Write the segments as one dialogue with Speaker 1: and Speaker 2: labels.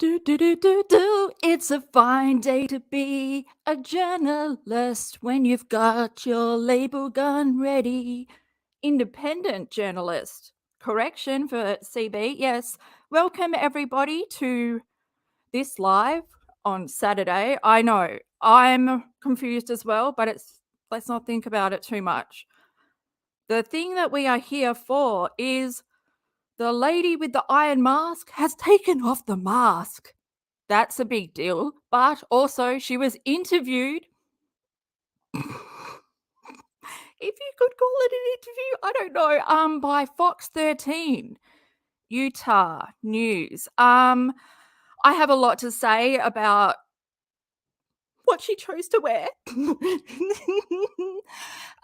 Speaker 1: It's a fine day to be a journalist when you've got your label gun ready. Independent journalist. Correction for CB. Yes. Welcome everybody to this live on Saturday. I know I'm confused as well, but let's not think about it too much. The thing that we are here for is the lady with the iron mask has taken off the mask. That's a big deal. But also, she was interviewed. If you could call it an interview, I don't know. By FOX13, Utah News. I have a lot to say about what she chose to wear.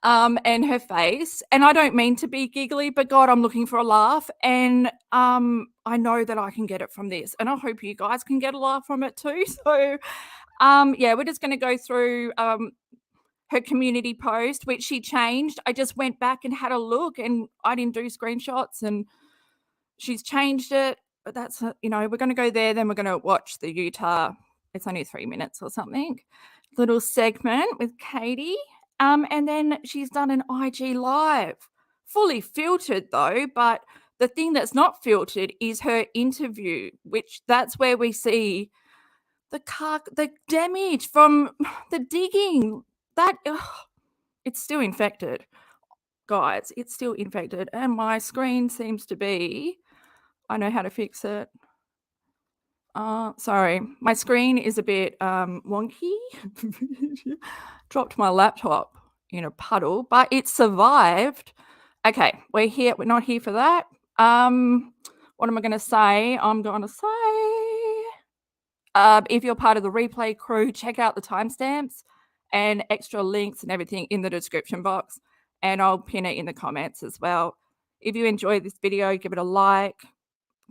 Speaker 1: And her face. And I don't mean to be giggly, but God, I'm looking for a laugh. And I know that I can get it from this. And I hope you guys can get a laugh from it too. So yeah, we're just going to go through her community post, which she changed. I just went back and had a look, and I didn't do screenshots, and she's changed it. But that's, we're going to go there. Then we're going to watch the Utah. It's only 3 minutes or something. Little segment with Katie. And then she's done an IG live, fully filtered though. But the thing that's not filtered is her interview, which that's where we see the damage from the digging. It's still infected, guys. It's still infected, and my screen seems to be. I know how to fix it. Sorry, my screen is a bit wonky. Dropped my laptop in a puddle, but it survived. Okay, we're here. We're not here for that. What am I going to say? I'm going to say, if you're part of the replay crew, check out the timestamps and extra links and everything in the description box, and I'll pin it in the comments as well. If you enjoyed this video, give it a like,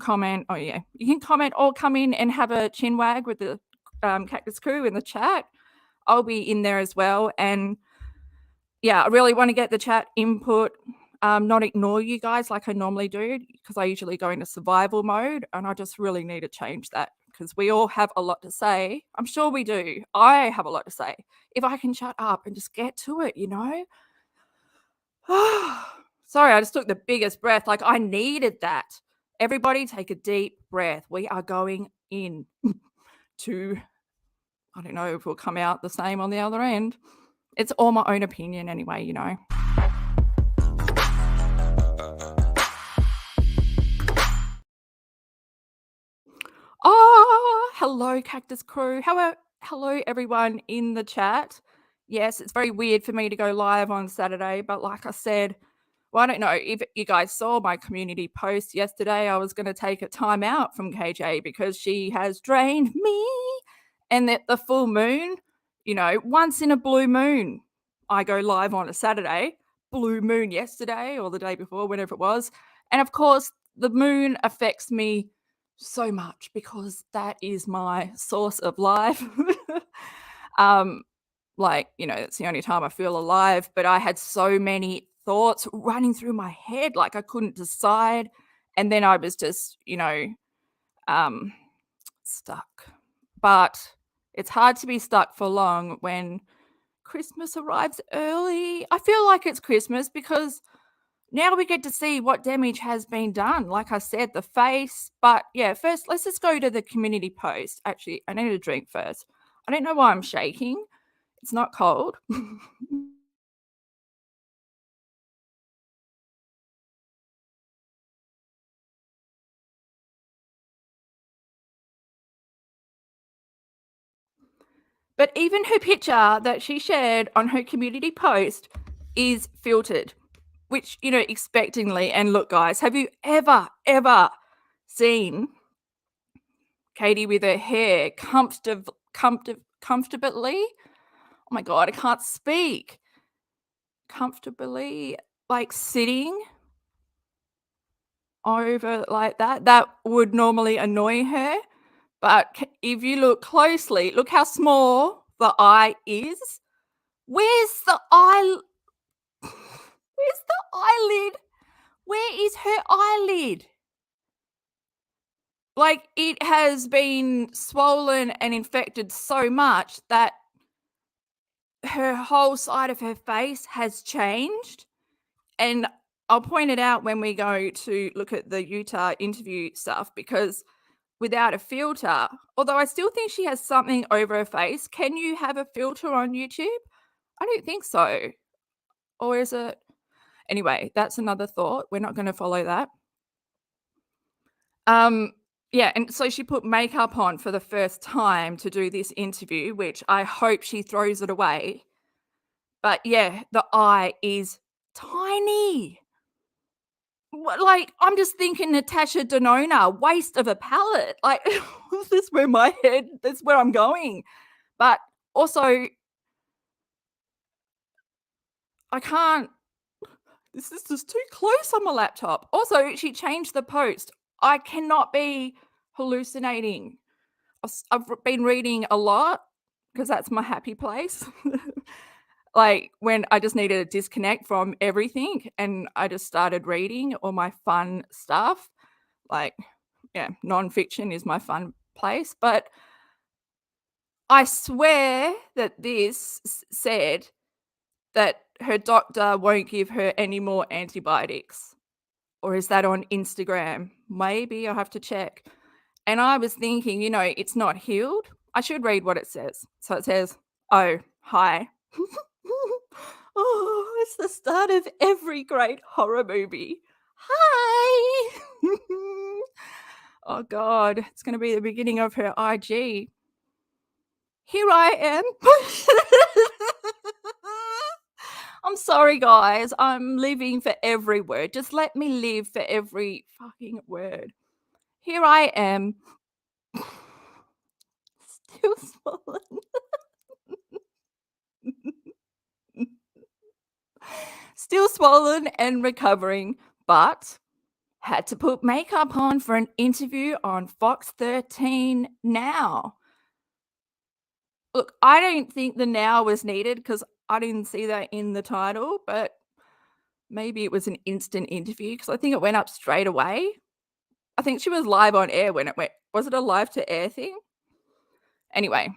Speaker 1: comment. Oh yeah, you can comment or come in and have a chin wag with the Cactus crew in the chat. I'll be in there as well. And yeah, I really want to get the chat input, not ignore you guys like I normally do, because I usually go into survival mode, and I just really need to change that because we all have a lot to say. I'm sure we do. I have a lot to say. If I can shut up and just get to it, Sorry, I just took the biggest breath. Like I needed that. Everybody take a deep breath. We are going in to, I don't know if we'll come out the same on the other end. It's all my own opinion anyway, Oh, hello, Cactus crew. Hello, everyone in the chat. Yes, it's very weird for me to go live on Saturday, but like I said, well, I don't know if you guys saw my community post yesterday. I was going to take a time out from KJ because she has drained me. And that the full moon, once in a blue moon, I go live on a Saturday. Blue moon yesterday or the day before, whenever it was. And of course, the moon affects me so much because that is my source of life. It's the only time I feel alive, but I had so many thoughts running through my head, like I couldn't decide. And then I was just, stuck. But it's hard to be stuck for long when Christmas arrives early. I feel like it's Christmas because now we get to see what damage has been done. Like I said, the face. But yeah, first, let's just go to the community post. Actually, I need a drink first. I don't know why I'm shaking. It's not cold. But even her picture that she shared on her community post is filtered, which, expectingly. And look, guys, have you ever seen Katie with her hair comfortably? Oh my God, I can't speak. Comfortably, like sitting over like that. That would normally annoy her. But if you look closely, look how small the eye is. Where's the eye? Where's the eyelid? Where is her eyelid? like, it has been swollen and infected so much that her whole side of her face has changed. And I'll point it out when we go to look at the Utah interview stuff, because without a filter, although I still think she has something over her face. Can you have a filter on YouTube? I don't think so. Or is it? Anyway, that's another thought. We're not going to follow that. Yeah, and so she put makeup on for the first time to do this interview, which I hope she throws it away. But yeah, the eye is tiny. Like, I'm just thinking Natasha Denona, waste of a palette. Like, this is where my head, that's where I'm going. But also, I can't, this is just too close on my laptop. Also, she changed the post. I cannot be hallucinating. I've been reading a lot because that's my happy place. Like, when I just needed to disconnect from everything, and I just started reading all my fun stuff. Like, yeah, nonfiction is my fun place. But I swear that this said that her doctor won't give her any more antibiotics. Or is that on Instagram? Maybe I'll have to check. And I was thinking, it's not healed. I should read what it says. So it says, "Oh, hi." Oh, it's the start of every great horror movie. Hi. Oh, God. It's going to be the beginning of her IG. Here I am. I'm sorry, guys. I'm living for every word. Just let me live for every fucking word. Here I am. Still swollen. Still swollen and recovering, but had to put makeup on for an interview on FOX13 now. Look, I don't think the now was needed because I didn't see that in the title, but maybe it was an instant interview because I think it went up straight away. I think she was live on air when it went. Was it a live to air thing? Anyway,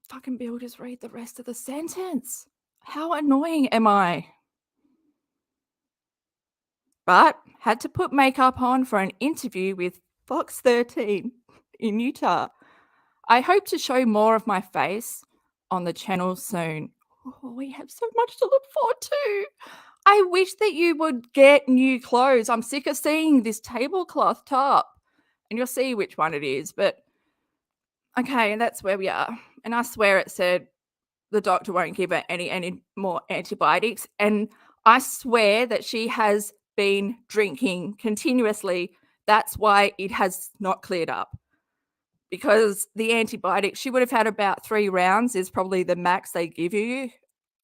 Speaker 1: fucking Bill, just read the rest of the sentence. How annoying am I? But had to put makeup on for an interview with FOX13 in Utah. I hope to show more of my face on the channel soon. Oh, we have so much to look forward to. I wish that you would get new clothes. I'm sick of seeing this tablecloth top. And you'll see which one it is. But okay, and that's where we are. And I swear it said the doctor won't give her any more antibiotics. And I swear that she has been drinking continuously. That's why it has not cleared up. Because the antibiotics, she would have had about 3 rounds is probably the max they give you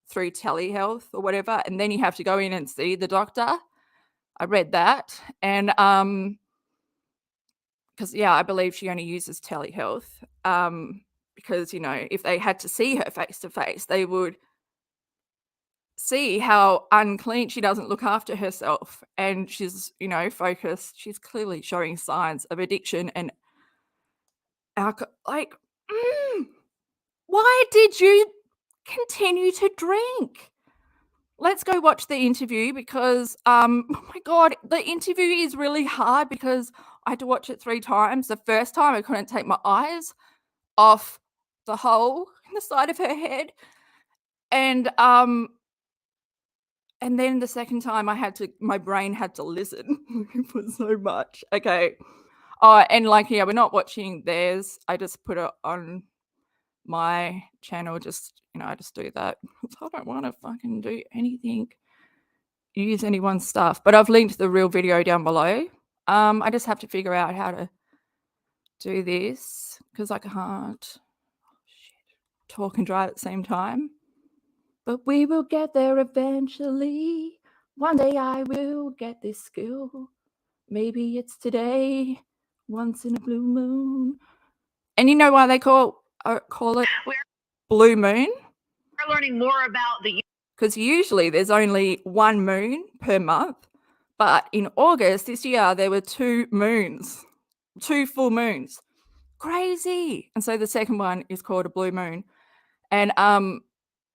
Speaker 1: through telehealth or whatever. And then you have to go in and see the doctor. I read that. And because, yeah, I believe she only uses telehealth. Because, if they had to see her face to face, they would see how unclean she doesn't look after herself. And she's, focused. She's clearly showing signs of addiction and alcohol. Like, why did you continue to drink? Let's go watch the interview because, oh my God, the interview is really hard because I had to watch it 3 times. The first time I couldn't take my eyes off the hole in the side of her head. And then the second time my brain had to listen for so much. Okay. Oh, and we're not watching theirs. I just put it on my channel. Just, I just do that. I don't want to fucking do anything, use anyone's stuff. But I've linked the real video down below. I just have to figure out how to do this because I can't talk and drive at the same time. But we will get there eventually. One day I will get this skill. Maybe it's today, once in a blue moon. And you know why they call it blue moon?
Speaker 2: We're learning more about the...
Speaker 1: Because usually there's only 1 moon per month. But in August this year, there were 2 moons. 2 full moons. Crazy. And so the second one is called a blue moon. And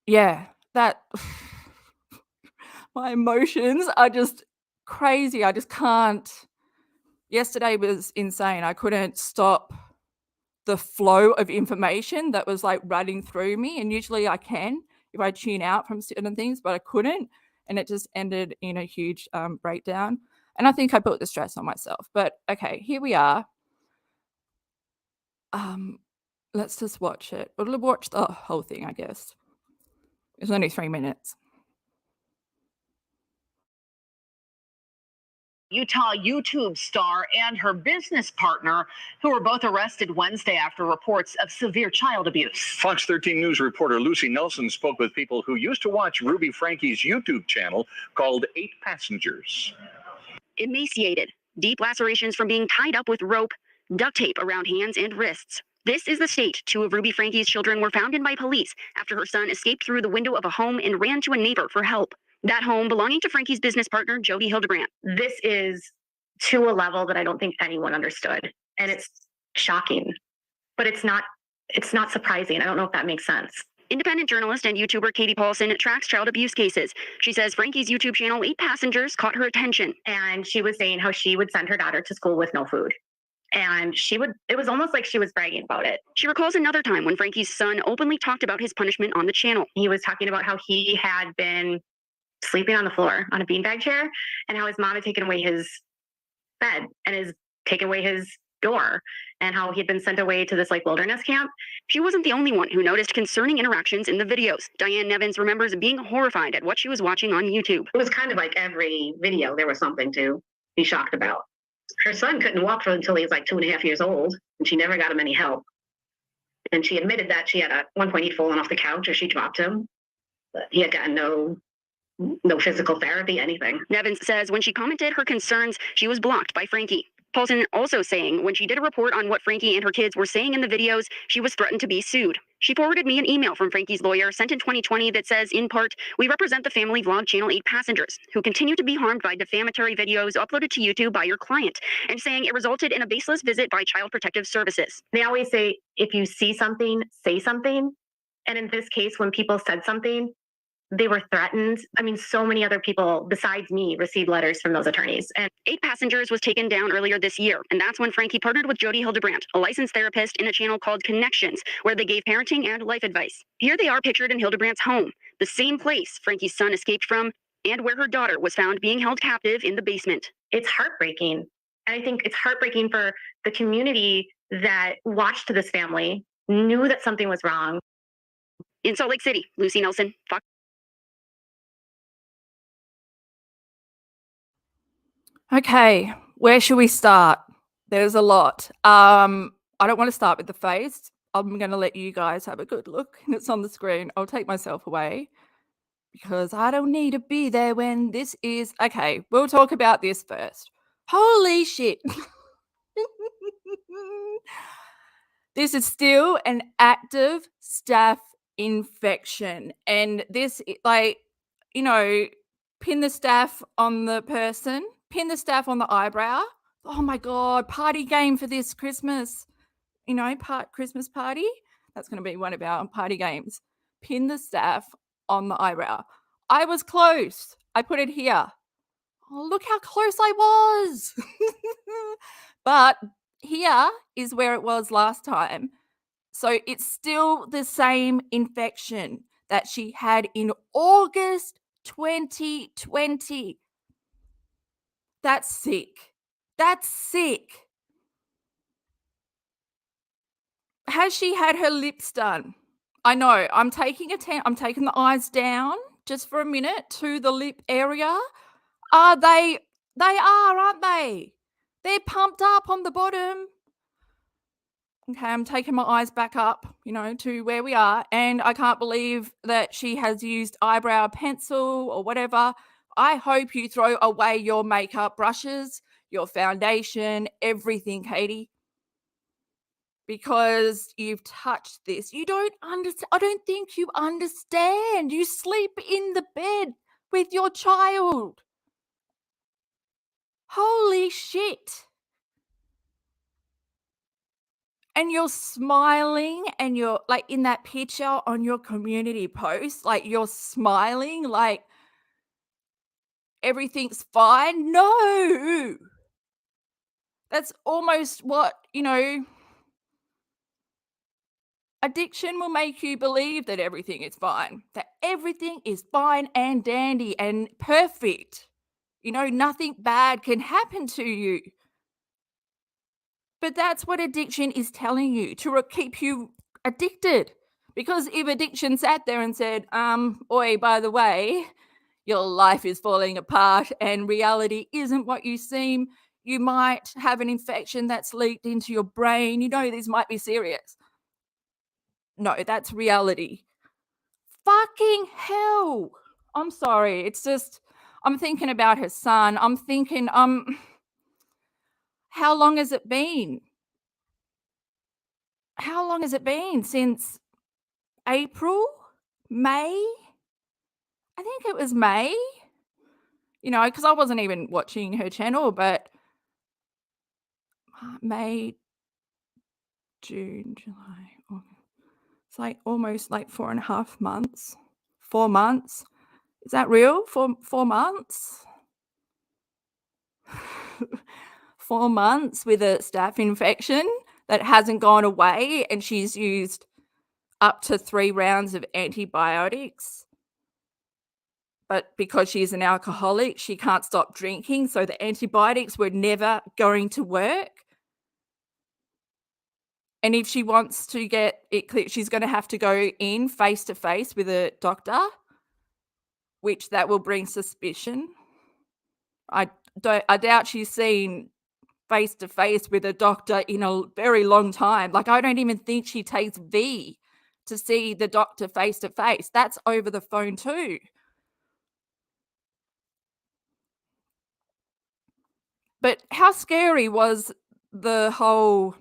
Speaker 1: yeah, that my emotions are just crazy. I just can't. Yesterday was insane. I couldn't stop the flow of information that was like running through me. And usually I can if I tune out from certain things, but I couldn't. And it just ended in a huge breakdown. And I think I put the stress on myself. But okay, here we are. Let's just watch it. We'll watch the whole thing, I guess. It's only 3 minutes.
Speaker 2: Utah YouTube star and her business partner, who were both arrested Wednesday after reports of severe child abuse.
Speaker 3: Fox 13 News reporter Lucy Nelson spoke with people who used to watch Ruby Franke's YouTube channel called 8 Passengers.
Speaker 4: Emaciated, deep lacerations from being tied up with rope, duct tape around hands and wrists. This is the state 2 of Ruby Franke's children were found in by police after her son escaped through the window of a home and ran to a neighbor for help. That home belonging to Franke's business partner, Jody Hildebrandt.
Speaker 5: This is to a level that I don't think anyone understood. And it's shocking, but it's not surprising. I don't know if that makes sense.
Speaker 4: Independent journalist and YouTuber Katie Paulson tracks child abuse cases. She says Franke's YouTube channel, 8 Passengers, caught her attention.
Speaker 5: And she was saying how she would send her daughter to school with no food. And it was almost like she was bragging about it.
Speaker 4: She recalls another time when Franke's son openly talked about his punishment on the channel.
Speaker 5: He was talking about how he had been sleeping on the floor on a beanbag chair and how his mom had taken away his bed and has taken away his door and how he had been sent away to this like wilderness camp.
Speaker 4: She wasn't the only one who noticed concerning interactions in the videos. Diane Nevins remembers being horrified at what she was watching on YouTube.
Speaker 5: It was kind of like every video there was something to be shocked about. Her son couldn't walk until he was like 2.5 years old, and she never got him any help. And she admitted that she had at one point he'd fallen off the couch or she dropped him, but he had gotten no physical therapy, anything.
Speaker 4: Nevins says when she commented her concerns, she was blocked by Franke. Paulson also saying when she did a report on what Franke and her kids were saying in the videos, she was threatened to be sued. She forwarded me an email from Franke's lawyer sent in 2020 that says, in part, we represent the family vlog channel 8 Passengers, who continue to be harmed by defamatory videos uploaded to YouTube by your client, and saying it resulted in a baseless visit by Child Protective Services.
Speaker 5: They always say, if you see something, say something. And in this case, when people said something, they were threatened. I mean, so many other people besides me received letters from those attorneys. And
Speaker 4: 8 Passengers was taken down earlier this year, and that's when Franke partnered with Jody Hildebrandt, a licensed therapist in a channel called Connections, where they gave parenting and life advice. Here they are pictured in Hildebrandt's home, the same place Franke's son escaped from, and where her daughter was found being held captive in the basement.
Speaker 5: It's heartbreaking. And I think it's heartbreaking for the community that watched this family, knew that something was wrong.
Speaker 4: In Salt Lake City, Lucy Nelson, Fox.
Speaker 1: Okay, where should we start? There's a lot. I don't want to start with the face. I'm going to let you guys have a good look. It's on the screen. I'll take myself away because I don't need to be there when this is. Okay, we'll talk about this first. Holy shit. This is still an active staph infection. And this, like, you know, pin the staph on the person. Pin the staph on the eyebrow. Oh my God, party game for this Christmas. You know, Christmas party. That's going to be one of our party games. Pin the staph on the eyebrow. I was close. I put it here. Oh, look how close I was. But here is where it was last time. So it's still the same infection that she had in August 2020. That's sick. That's sick. Has she had her lips done? I know. I'm taking the eyes down just for a minute to the lip area. Are they? They are, aren't they? They're pumped up on the bottom. Okay, I'm taking my eyes back up, you know, to where we are. And I can't believe that she has used eyebrow pencil or whatever. I hope you throw away your makeup brushes, your foundation, everything, Katie. Because you've touched this. You don't understand. I don't think you understand. You sleep in the bed with your child. Holy shit. and you're smiling and you're like in that picture on your community post, like you're smiling, like everything's fine. No, that's almost what, addiction will make you believe that everything is fine, that everything is fine and dandy and perfect. Nothing bad can happen to you. But that's what addiction is telling you, to keep you addicted. Because if addiction sat there and said, oi, by the way, your life is falling apart and reality isn't what you seem, you might have an infection that's leaked into your brain, this might be serious. No, that's reality. Fucking hell. I'm sorry. It's just, I'm thinking about her son. I'm thinking, how long has it been? How long has it been? Since April? May? I think it was May. Because I wasn't even watching her channel, but May, June, July, August. It's like almost like 4.5 months. 4 months. Is that real? 4 months? 4 months with a staph infection that hasn't gone away, and she's used up to 3 rounds of antibiotics. But because she's an alcoholic, she can't stop drinking, so the antibiotics were never going to work. And if she wants to get it clear, she's going to have to go in face-to-face with a doctor, which that will bring suspicion. I doubt she's seen face-to-face with a doctor in a very long time. Like, I don't even think she takes V to see the doctor face-to-face. That's over the phone too. But how scary was the whole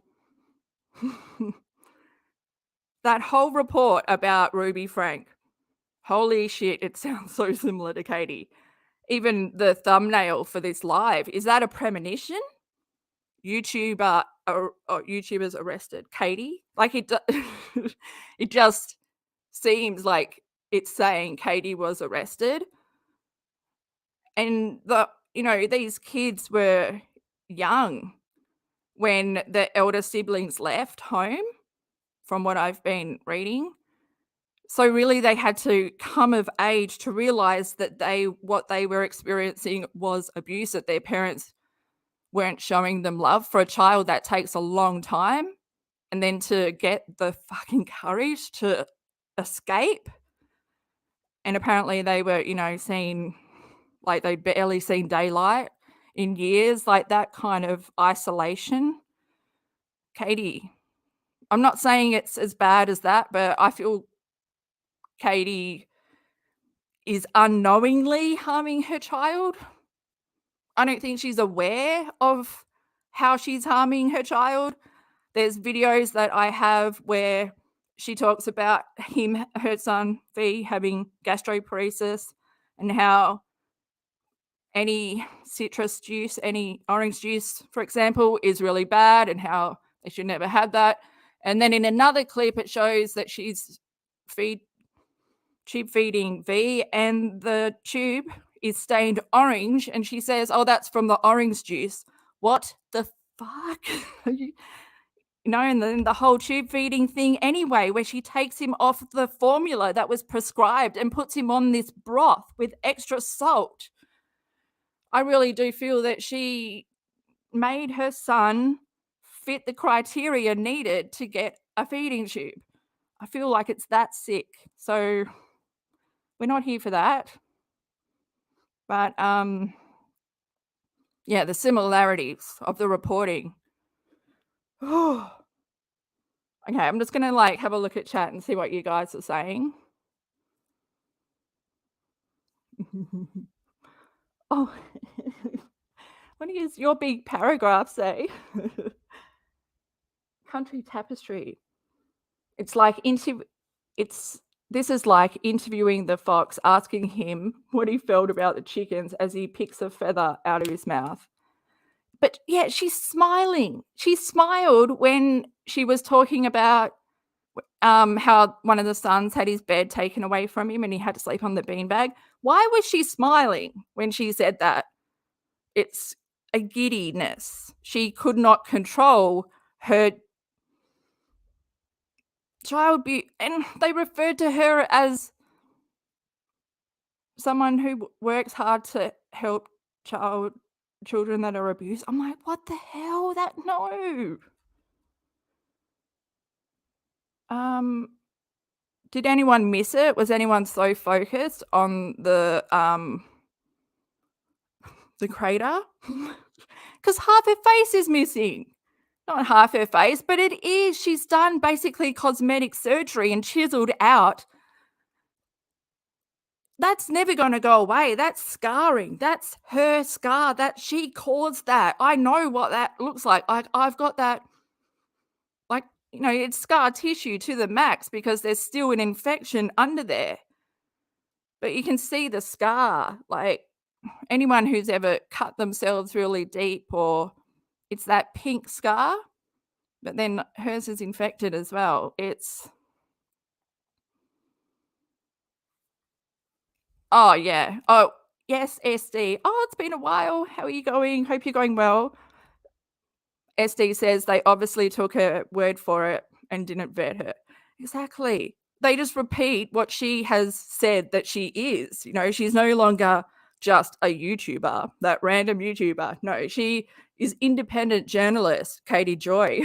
Speaker 1: that whole report about Ruby Frank? Holy shit, it sounds so similar to Katie. Even the thumbnail for this live, is that a premonition? YouTubers arrested. Katie? Like, it just seems like it's saying Katie was arrested. And these kids were young when the elder siblings left home, from what I've been reading. So really they had to come of age to realize that what they were experiencing was abuse, that their parents weren't showing them love. For a child, that takes a long time. And then to get the fucking courage to escape. And apparently they were, seen, like, they'd barely seen daylight in years, like that kind of isolation. Katie, I'm not saying it's as bad as that, but I feel Katie is unknowingly harming her child. I don't think she's aware of how she's harming her child. There's videos that I have where she talks about her son, V, having gastroparesis, and how any citrus juice, any orange juice, for example, is really bad, and how they should never have that. And then in another clip, it shows that she's tube feeding V, and the tube is stained orange, and she says, oh, that's from the orange juice. What the fuck? And then the whole tube feeding thing anyway, where she takes him off the formula that was prescribed and puts him on this broth with extra salt. I really do feel that she made her son fit the criteria needed to get a feeding tube. I feel like it's that sick. So we're not here for that. But yeah, the similarities of the reporting. Okay, I'm just gonna have a look at chat and see what you guys are saying. Oh, what does your big paragraph say? Country tapestry. It's like this is like interviewing the fox, asking him what he felt about the chickens as he picks a feather out of his mouth. But yeah, she's smiling. She smiled when she was talking about how one of the sons had his bed taken away from him and he had to sleep on the beanbag. Why was she smiling when she said that? It's a giddiness. She could not control her child and they referred to her as someone who works hard to help children that are abused. I'm like, what the hell? No. Did anyone miss it? Was anyone so focused on the crater? Because half her face is missing. Not half her face, but it is. She's done basically cosmetic surgery and chiseled out. That's never going to go away. That's scarring. That's her scar. That she caused that. I know what that looks like. I've got that, like, you know, it's scar tissue to the max because there's still an infection under there. But you can see the scar. Like, anyone who's ever cut themselves really deep, or it's that pink scar, but then hers is infected as well. It's, oh yeah. Oh yes, SD. Oh, it's been a while. How are you going? Hope you're going well. SD says they obviously took her word for it and didn't vet her. Exactly. They just repeat what she has said that she is. You know, she's no longer just a YouTuber, that random YouTuber. No, she is independent journalist, Katie Joy.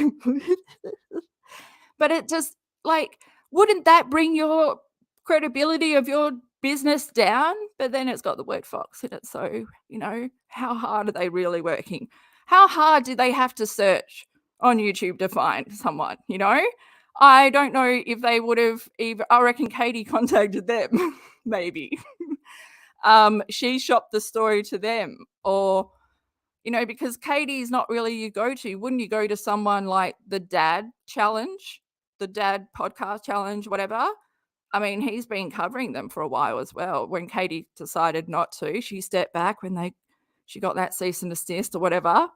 Speaker 1: But it just, like, wouldn't that bring your credibility of your business down? But then it's got the word Fox in it. So, you know, how hard are they really working? How hard do they have to search on YouTube to find someone, you know? I don't know if they would have even, I reckon Katie contacted them, maybe. She shopped the story to them, or, you know, because Katie's not really your go-to. Wouldn't you go to someone like the Dad Challenge, the Dad Podcast Challenge, whatever? I mean, he's been covering them for a while as well. When Katie decided not to, she stepped back when she got that cease and desist or whatever,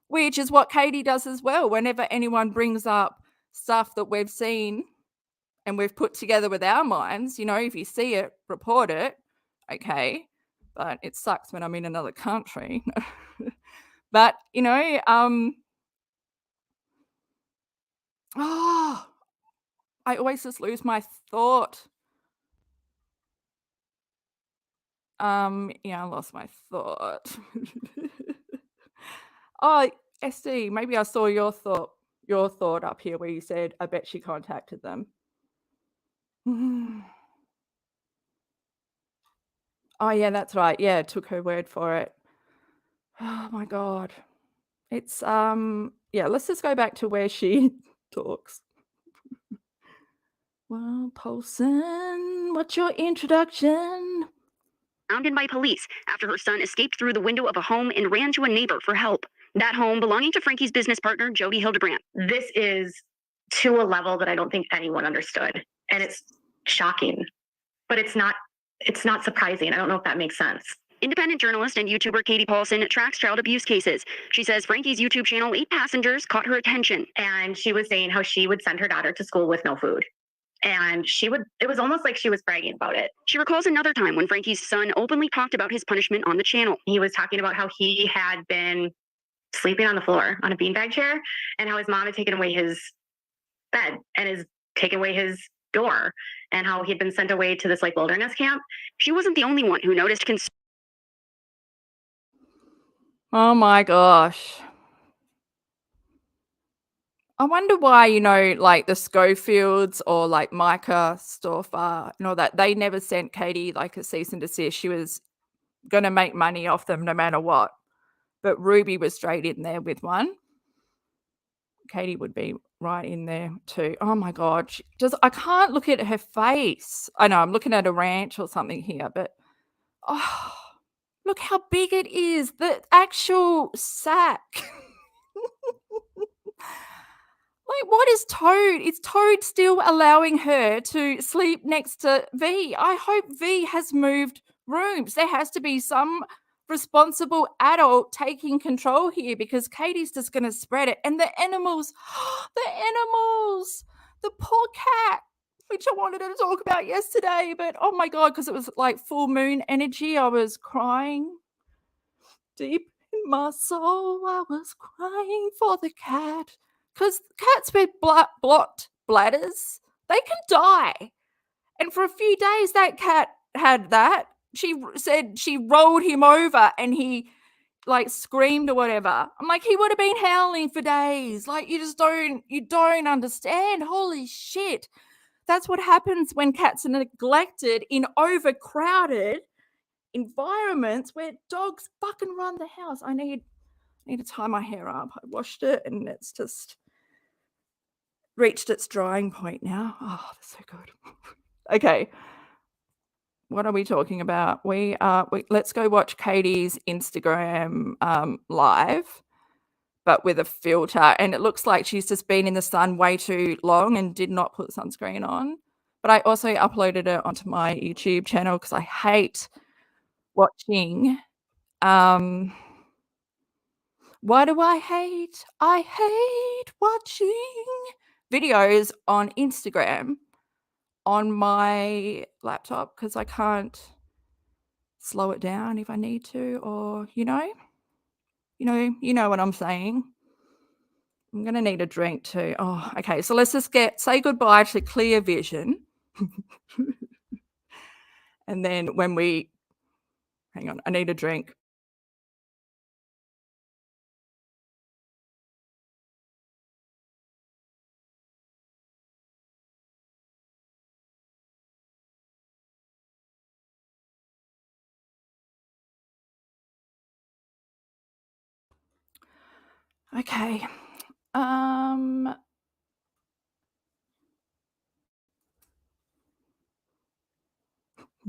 Speaker 1: which is what Katie does as well. Whenever anyone brings up stuff that we've seen and we've put together with our minds, you know, if you see it, report it. Okay. But it sucks when I'm in another country. But, you know, I always just lose my thought. Yeah, I lost my thought. Oh, SD, maybe I saw your thought up here where you said, I bet she contacted them. Oh, yeah, that's right. Yeah, took her word for it. Oh my God. It's, yeah, let's just go back to where she talks. Well, Paulson, what's your introduction?
Speaker 4: Found in by police after her son escaped through the window of a home and ran to a neighbor for help. That home belonging to Frankie's business partner, Jody Hildebrandt.
Speaker 5: This is to a level that I don't think anyone understood. And it's shocking, but it's not surprising. I don't know if that makes sense.
Speaker 4: Independent journalist and YouTuber Katie Paulson tracks child abuse cases. She says Frankie's YouTube channel, 8 Passengers, caught her attention.
Speaker 5: And she was saying how she would send her daughter to school with no food. And it was almost like she was bragging about it.
Speaker 4: She recalls another time when Frankie's son openly talked about his punishment on the channel.
Speaker 5: He was talking about how he had been sleeping on the floor on a beanbag chair and how his mom had taken away his bed and has taken away his door, and how he'd been sent away to this like wilderness camp.
Speaker 4: She wasn't the only one who noticed
Speaker 1: Oh my gosh. I wonder why, you know, like the Schofields or like Micah Storfer and all that, they never sent Katie like a cease and desist. She was going to make money off them no matter what. But Ruby was straight in there with one. Katie would be right in there too. Oh my God. I can't look at her face. I know I'm looking at a ranch or something here, but oh, look how big it is. The actual sack. Like, what is Toad? Is Toad still allowing her to sleep next to V? I hope V has moved rooms. There has to be some responsible adult taking control here, because Katie's just going to spread it. And the animals, the poor cat, which I wanted to talk about yesterday, but oh my God, because it was like full moon energy, I was crying deep in my soul. I was crying for the cat, because cats with blocked bladders, they can die. And for a few days, that cat had that. She said she rolled him over and he like screamed or whatever. I'm like, he would have been howling for days. Like, you don't understand. Holy shit. That's what happens when cats are neglected in overcrowded environments where dogs fucking run the house. I need to tie my hair up. I washed it and it's just reached its drying point now. Oh, that's so good. Okay. What are we talking about? Let's go watch Katie's Instagram live, but with a filter. And it looks like she's just been in the sun way too long and did not put sunscreen on. But I also uploaded it onto my YouTube channel because I hate watching. Why do I hate? I hate watching videos on Instagram on my laptop because I can't slow it down if I need to, or you know what I'm saying. I'm gonna need a drink too. Oh, okay. So let's just say goodbye to clear vision. And then when we hang on, I need a drink. Okay.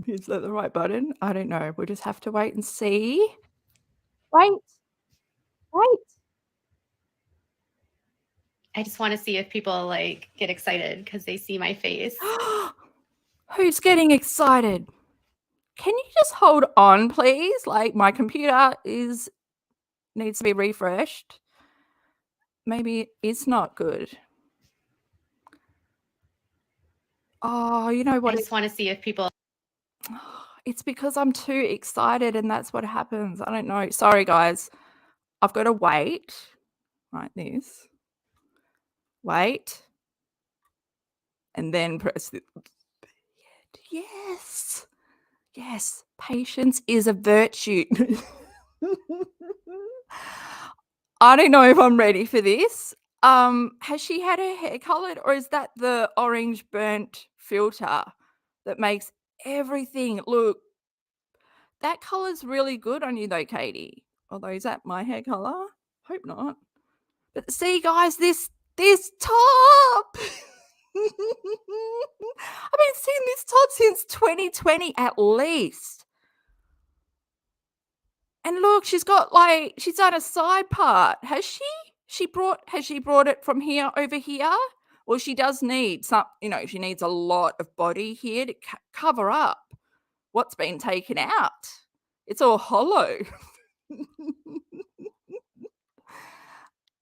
Speaker 1: Is that the right button? I don't know. We'll just have to wait and see. Wait.
Speaker 6: I just want to see if people like get excited because they see my face.
Speaker 1: Who's getting excited? Can you just hold on, please? Like, my computer needs to be refreshed. Maybe it's not good. Oh, you know what?
Speaker 6: I just want to see if people...
Speaker 1: It's because I'm too excited and that's what happens. I don't know. Sorry, guys. I've got to wait. Like this. Wait. And then press the... Yes. Yes. Patience is a virtue. I don't know if I'm ready for this. Has she had her hair colored, or is that the orange burnt filter that makes everything look? That color's really good on you though, Katie. Although, is that my hair color? Hope not. But see, guys, this top. I've been seeing this top since 2020 at least. And look, she's got she's done a side part. Has she brought it from here over here? Well, she does need some, she needs a lot of body here to cover up what's been taken out. It's all hollow.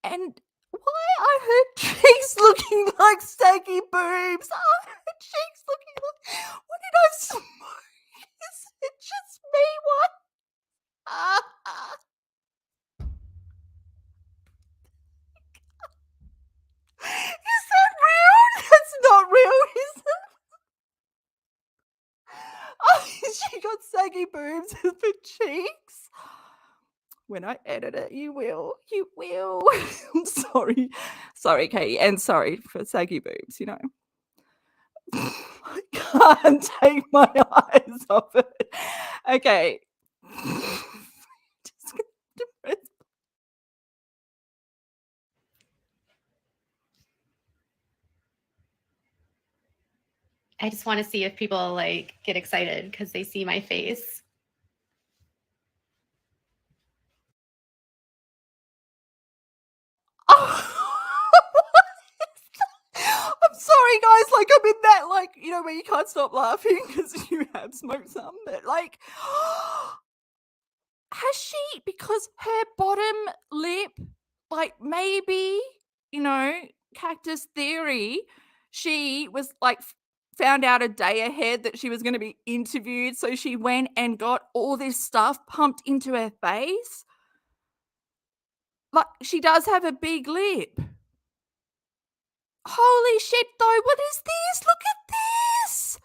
Speaker 1: And why are her cheeks looking like saggy boobs? Are her cheeks looking like... What did I smoke? Is it just me? What? Is that real? That's not real, is it? Oh, she got saggy boobs for cheeks. When I edit it, you will. I'm sorry. Sorry, Katie. And sorry for saggy boobs, I can't take my eyes off it. Okay. Just gonna depress.
Speaker 6: I just want to see if people like get excited because they see my face.
Speaker 1: I'm sorry, guys. Like, I'm in that, where you can't stop laughing because you have smoked some, but has she? Because her bottom lip, like maybe, Cactus theory, she was like found out a day ahead that she was going to be interviewed. So she went and got all this stuff pumped into her face. Like, she does have a big lip. Holy shit, though. What is this? Look at this.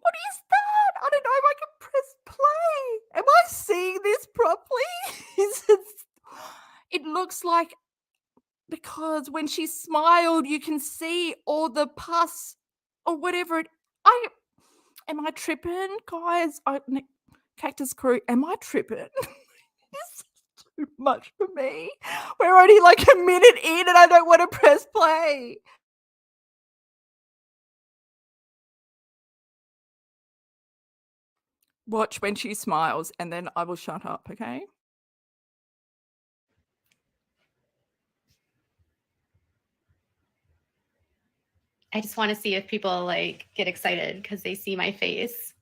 Speaker 1: What is that? I don't know if I can press play. Am I seeing this properly? It looks like, because when she smiled, you can see all the pus or whatever. Am I tripping, guys? Cactus crew, am I tripping? This is too much for me. We're only like a minute in and I don't want to press play. Watch when she smiles and then I will shut up, okay?
Speaker 6: I just want to see if people like get excited because they see my face.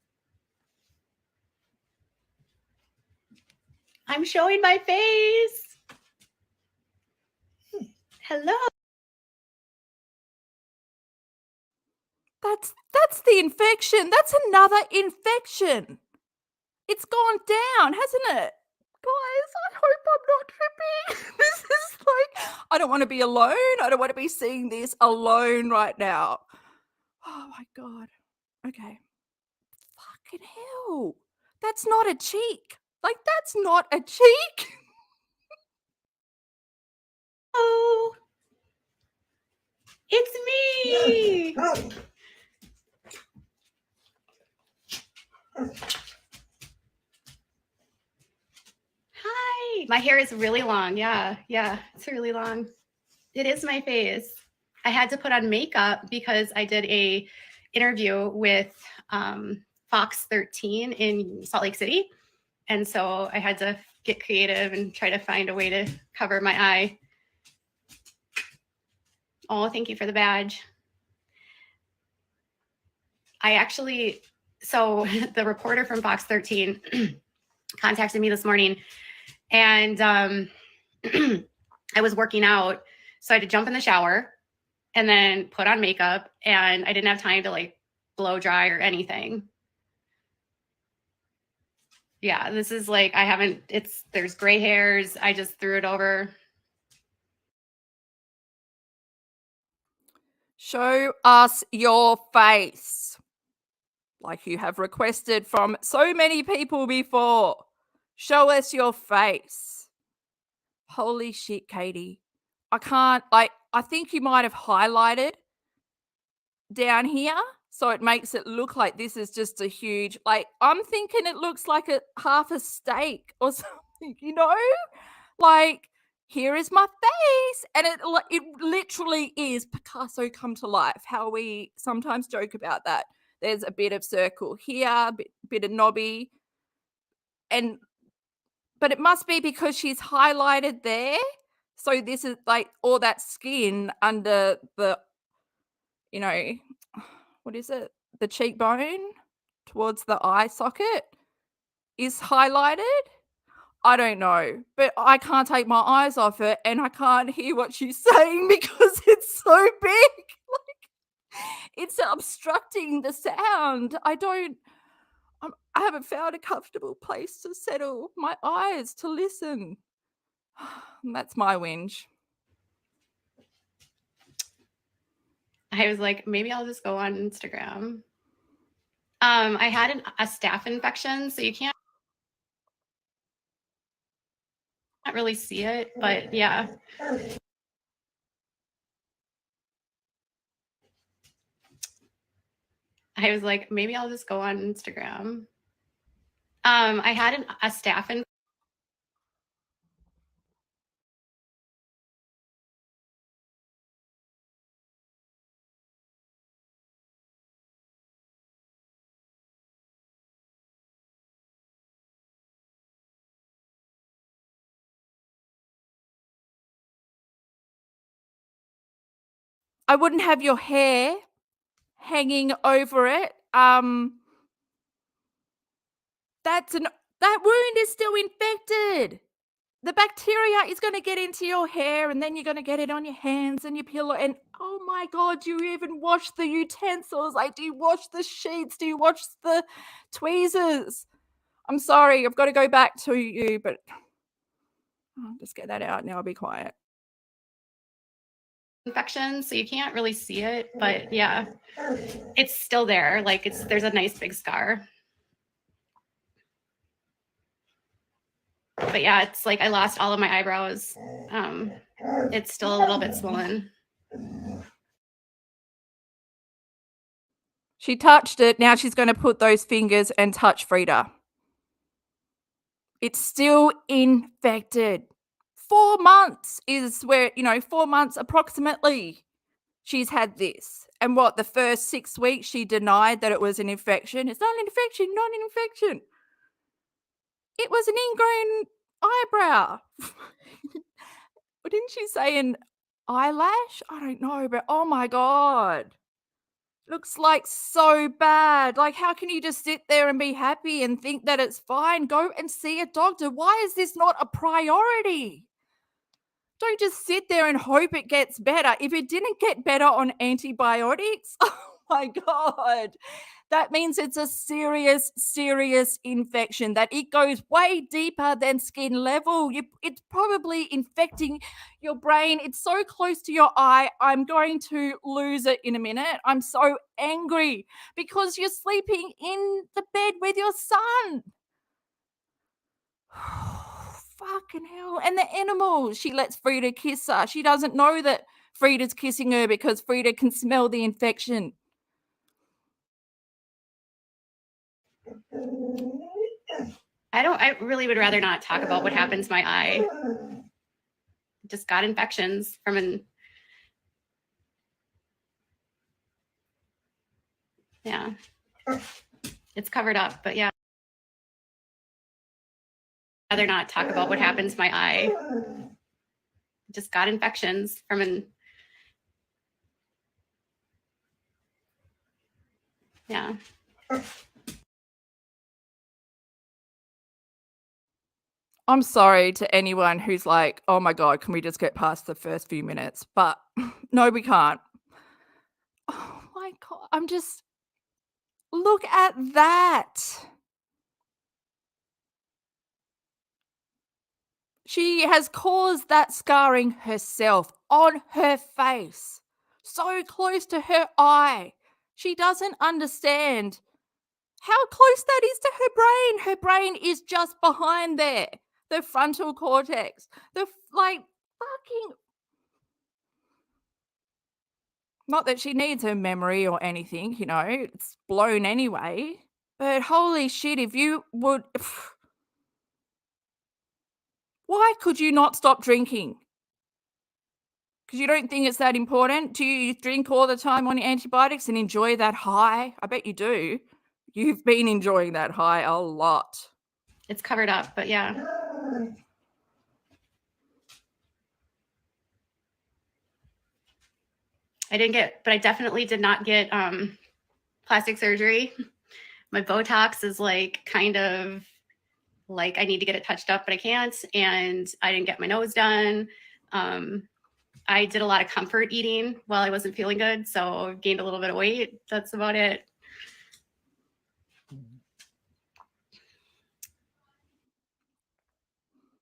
Speaker 6: I'm showing my face. Hello.
Speaker 1: That's the infection. That's another infection. It's gone down, hasn't it? Guys, I hope I'm not tripping. This is like, I don't want to be alone. I don't want to be seeing this alone right now. Oh my God. Okay. Fucking hell. That's not a cheek. Like, that's not a cheek.
Speaker 6: Oh, it's me. Hi. My hair is really long. Yeah, it's really long. It is my face. I had to put on makeup because I did a interview with FOX13 in Salt Lake City. And so I had to get creative and try to find a way to cover my eye. Oh, thank you for the badge. So the reporter from FOX13 contacted me this morning, and I was working out. So I had to jump in the shower and then put on makeup, and I didn't have time to like blow dry or anything. Yeah, this is like, there's gray hairs. I just threw it over.
Speaker 1: Show us your face, like you have requested from so many people before. Show us your face. Holy shit, Katie. I can't, I think you might have highlighted down here, so it makes it look like this is just a huge, like, I'm thinking it looks like half a steak or something, Like, here is my face, and it literally is Picasso come to life. How we sometimes joke about that. There's a bit of circle here, bit of knobby, but it must be because she's highlighted there. So this is like all that skin under the, what is it? The cheekbone towards the eye socket is highlighted. I don't know, but I can't take my eyes off it and I can't hear what she's saying because it's so big. Like, it's obstructing the sound. I haven't found a comfortable place to settle my eyes to listen. That's my whinge.
Speaker 6: I was like, maybe I'll just go on Instagram. I had a staph infection, so you can't really see it, but yeah. I was like, maybe I'll just go on Instagram. I had a staph infection.
Speaker 1: I wouldn't have your hair hanging over it. That's That wound is still infected. The bacteria is going to get into your hair, and then you're going to get it on your hands and your pillow. And oh my God, do you even wash the utensils? Like, do you wash the sheets? Do you wash the tweezers? I'm sorry, I've got to go back to you, but I'll just get that out now. I'll be quiet.
Speaker 6: Infection, so you can't really see it, but yeah, it's still there. Like there's a nice big scar. But yeah, it's like I lost all of my eyebrows. It's still a little bit swollen.
Speaker 1: She touched it. Now she's going to put those fingers and touch Frida. It's still infected. 4 months is where, 4 months approximately she's had this. And what, the first 6 weeks she denied that it was an infection? It's not an infection, not an infection. It was an ingrown eyebrow. Didn't she say an eyelash? I don't know, but oh my God. Looks like so bad. Like, how can you just sit there and be happy and think that it's fine? Go and see a doctor. Why is this not a priority? Don't just sit there and hope it gets better. If it didn't get better on antibiotics, oh my God, that means it's a serious, serious infection, that it goes way deeper than skin level. It's probably infecting your brain. It's so close to your eye. I'm going to lose it in a minute. I'm so angry because you're sleeping in the bed with your son. Fucking hell. And the animals. She lets Frida kiss her. She doesn't know that Frida's kissing her because Frida can smell the infection.
Speaker 6: I really would rather not talk about what happened to my eye. Just got infections from yeah. It's covered up, but yeah. I'd rather not talk about what happened to my eye. Just got infections from yeah.
Speaker 1: I'm sorry to anyone who's like, oh my God, can we just get past the first few minutes? But no, we can't. Oh my God, look at that. She has caused that scarring herself on her face, so close to her eye. She doesn't understand how close that is to her brain. Her brain is just behind there. The frontal cortex. Fucking. Not that she needs her memory or anything, it's blown anyway. But holy shit, if you would. Why could you not stop drinking? Because you don't think it's that important? Do you drink all the time on your antibiotics and enjoy that high? I bet you do. You've been enjoying that high a lot.
Speaker 6: It's covered up, but yeah. I definitely did not get plastic surgery. My Botox is kind of like I need to get it touched up, but I can't. And I didn't get my nose done. I did a lot of comfort eating while I wasn't feeling good. So I gained a little bit of weight. That's about it.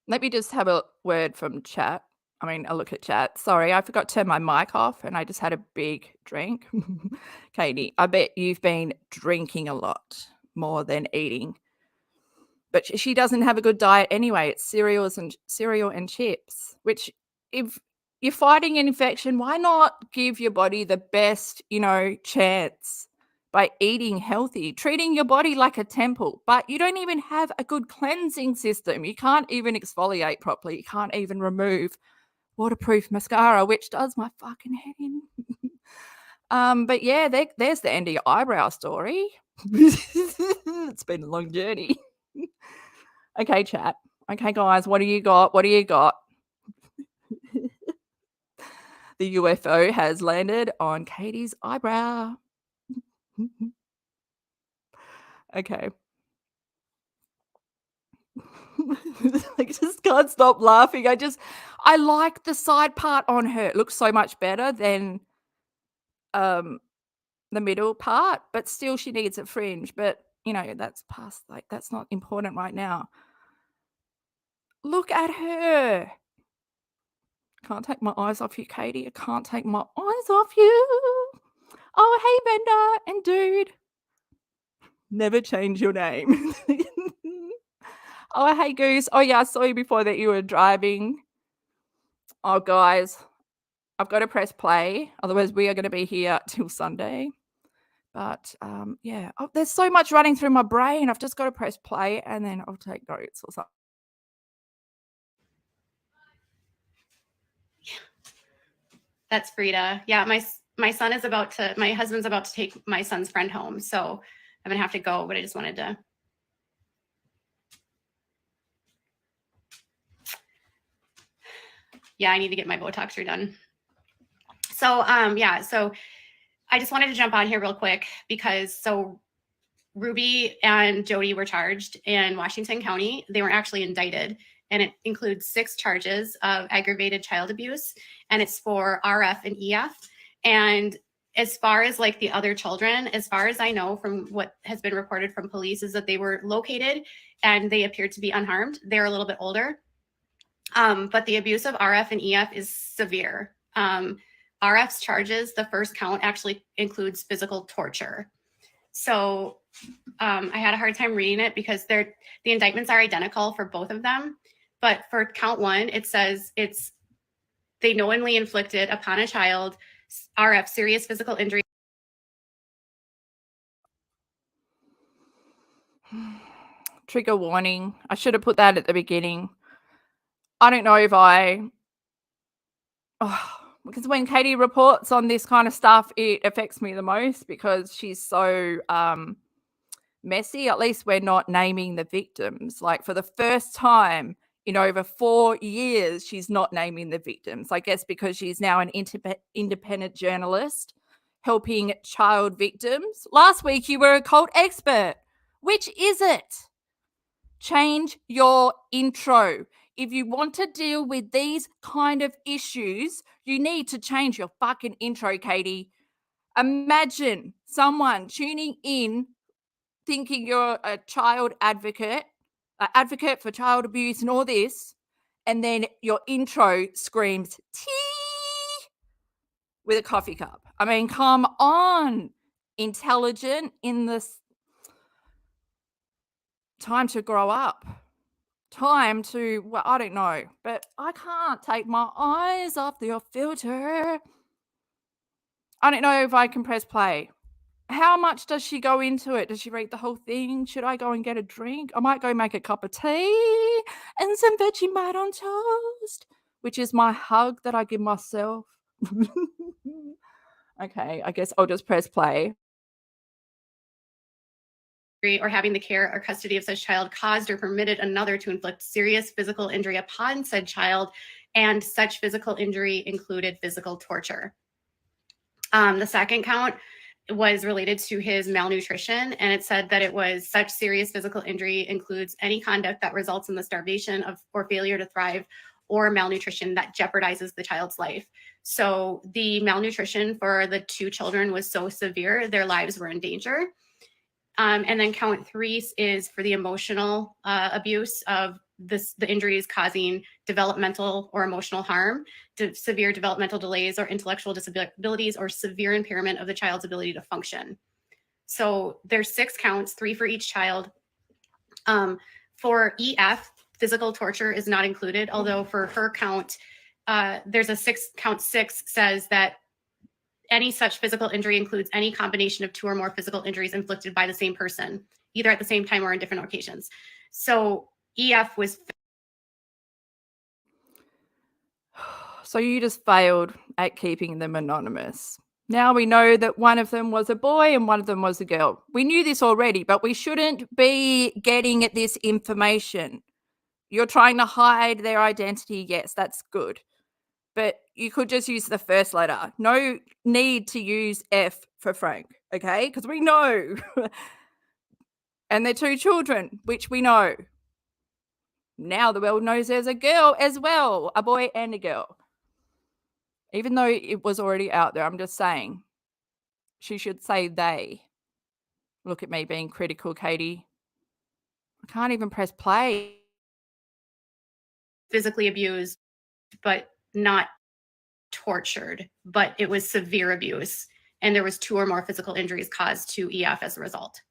Speaker 1: Let me just have a word from chat. A look at chat. Sorry, I forgot to turn my mic off and I just had a big drink. Katie, I bet you've been drinking a lot more than eating. But she doesn't have a good diet anyway. It's cereal and chips, which if you're fighting an infection, why not give your body the best, chance by eating healthy, treating your body like a temple? But you don't even have a good cleansing system. You can't even exfoliate properly. You can't even remove waterproof mascara, which does my fucking head in. But yeah, there's the end of your eyebrow story. It's been a long journey. Okay, chat. Okay, guys, what do you got? What do you got? The UFO has landed on Katie's eyebrow. Okay. I just can't stop laughing. I like the side part on her. It looks so much better than the middle part, but still she needs a fringe. But that's past, like, that's not important right now. Look at her. Can't take my eyes off you, Katie. I can't take my eyes off you. Oh, hey, Bender and dude. Never change your name. Oh, hey, Goose. Oh, yeah, I saw you before that you were driving. Oh, guys, I've got to press play. Otherwise, we are going to be here till Sunday. But, yeah. Oh, there's so much running through my brain. I've just got to press play and then I'll take notes or something.
Speaker 6: That's Frida. Yeah, my husband's about to take my son's friend home, so I'm gonna have to go, but I just wanted to. Yeah, I need to get my Botox redone. So yeah, so I just wanted to jump on here real quick because Ruby and Jody were charged in Washington County. They were actually indicted, and it includes 6 charges of aggravated child abuse, and it's for RF and EF. And as far as like the other children, as far as I know from what has been reported from police, is that they were located and they appeared to be unharmed. They're a little bit older. But the abuse of RF and EF is severe. RF's charges, the first count actually includes physical torture. So I had a hard time reading it because the indictments are identical for both of them. But for count 1, it says they knowingly inflicted upon a child RF serious physical injury.
Speaker 1: Trigger warning. I should have put that at the beginning. I don't know if because when Katie reports on this kind of stuff, it affects me the most because she's so messy. At least we're not naming the victims. Like, for the first time in over 4 years, she's not naming the victims. I guess because she's now an independent journalist helping child victims. Last week, you were a cult expert. Which is it? Change your intro. If you want to deal with these kind of issues, you need to change your fucking intro, Katie. Imagine someone tuning in thinking you're a child advocate, an advocate for child abuse and all this, and then your intro screams tea with a coffee cup. I mean, come on. Intelligent in this. Time to grow up. Time to, well, I don't know, but I can't take my eyes off your filter. I don't know if I can press play. How much does she go into it? Does she read the whole thing? Should I go and get a drink? I might go make a cup of tea and some Vegemite on toast, which is my hug that I give myself. Okay, I guess I'll just press play.
Speaker 6: Or having the care or custody of such child caused or permitted another to inflict serious physical injury upon said child, and such physical injury included physical torture. The second count was related to his malnutrition, and it said that it was such serious physical injury includes any conduct that results in the starvation of or failure to thrive, or malnutrition that jeopardizes the child's life. So the malnutrition for the 2 children was so severe, their lives were in danger. And then count 3 is for the emotional abuse of the injuries causing developmental or emotional harm, severe developmental delays or intellectual disabilities, or severe impairment of the child's ability to function. So there's 6 counts, 3 for each child. For EF, physical torture is not included, although for her count, there's a count 6 says that any such physical injury includes any combination of 2 or more physical injuries inflicted by the same person, either at the same time or on different occasions. So EF was.
Speaker 1: So you just failed at keeping them anonymous. Now we know that one of them was a boy and one of them was a girl. We knew this already, but we shouldn't be getting at this information. You're trying to hide their identity. Yes, that's good. But you could just use the first letter. No need to use F for Frank, okay? Because we know. And they're 2 children, which we know. Now the world knows there's a girl as well, a boy and a girl. Even though it was already out there, I'm just saying. She should say they. Look at me being critical, Katie. I can't even press play.
Speaker 6: Physically abused, but not tortured, but it was severe abuse. And there was 2 or more physical injuries caused to EF as a result.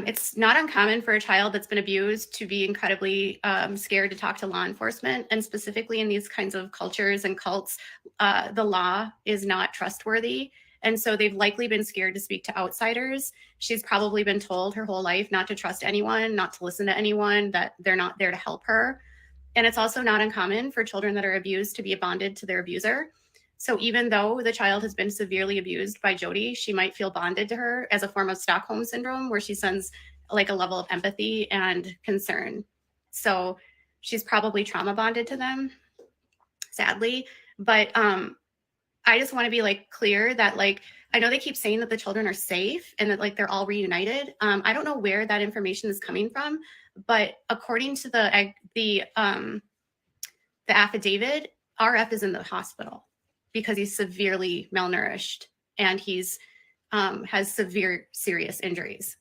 Speaker 6: It's not uncommon for a child that's been abused to be incredibly scared to talk to law enforcement. And specifically in these kinds of cultures and cults, the law is not trustworthy. And so they've likely been scared to speak to outsiders. She's probably been told her whole life not to trust anyone, not to listen to anyone, that they're not there to help her. And it's also not uncommon for children that are abused to be bonded to their abuser. So even though the child has been severely abused by Jody, she might feel bonded to her as a form of Stockholm syndrome, where she sends like a level of empathy and concern. So she's probably trauma bonded to them, sadly. But I just want to be like clear that like, I know they keep saying that the children are safe and that like they're all reunited. I don't know where that information is coming from, but according to the affidavit, RF is in the hospital because he's severely malnourished and he's has severe, serious injuries.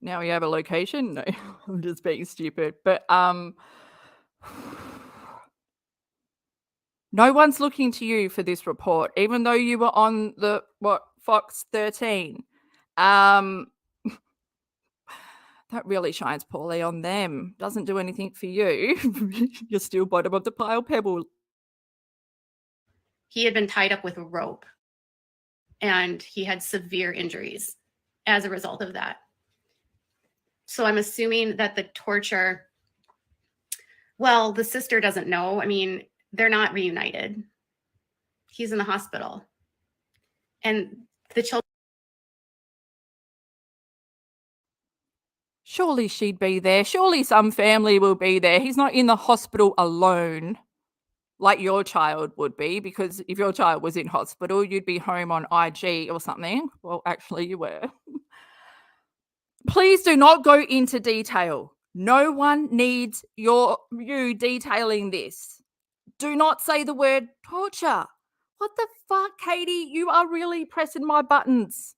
Speaker 1: Now we have a location. No, I'm just being stupid. But no one's looking to you for this report, even though you were on the FOX13. That really shines poorly on them. Doesn't do anything for you. You're still bottom of the pile, Pebble.
Speaker 6: He had been tied up with a rope and he had severe injuries as a result of that. So I'm assuming that the torture, well, the sister doesn't know. I mean, they're not reunited. He's in the hospital. And the children.
Speaker 1: Surely she'd be there. Surely some family will be there. He's not in the hospital alone like your child would be, because if your child was in hospital, you'd be home on IG or something. Well, actually, you were. Please do not go into detail. No one needs you detailing this. Do not say the word torture. What the fuck, Katie? You are really pressing my buttons.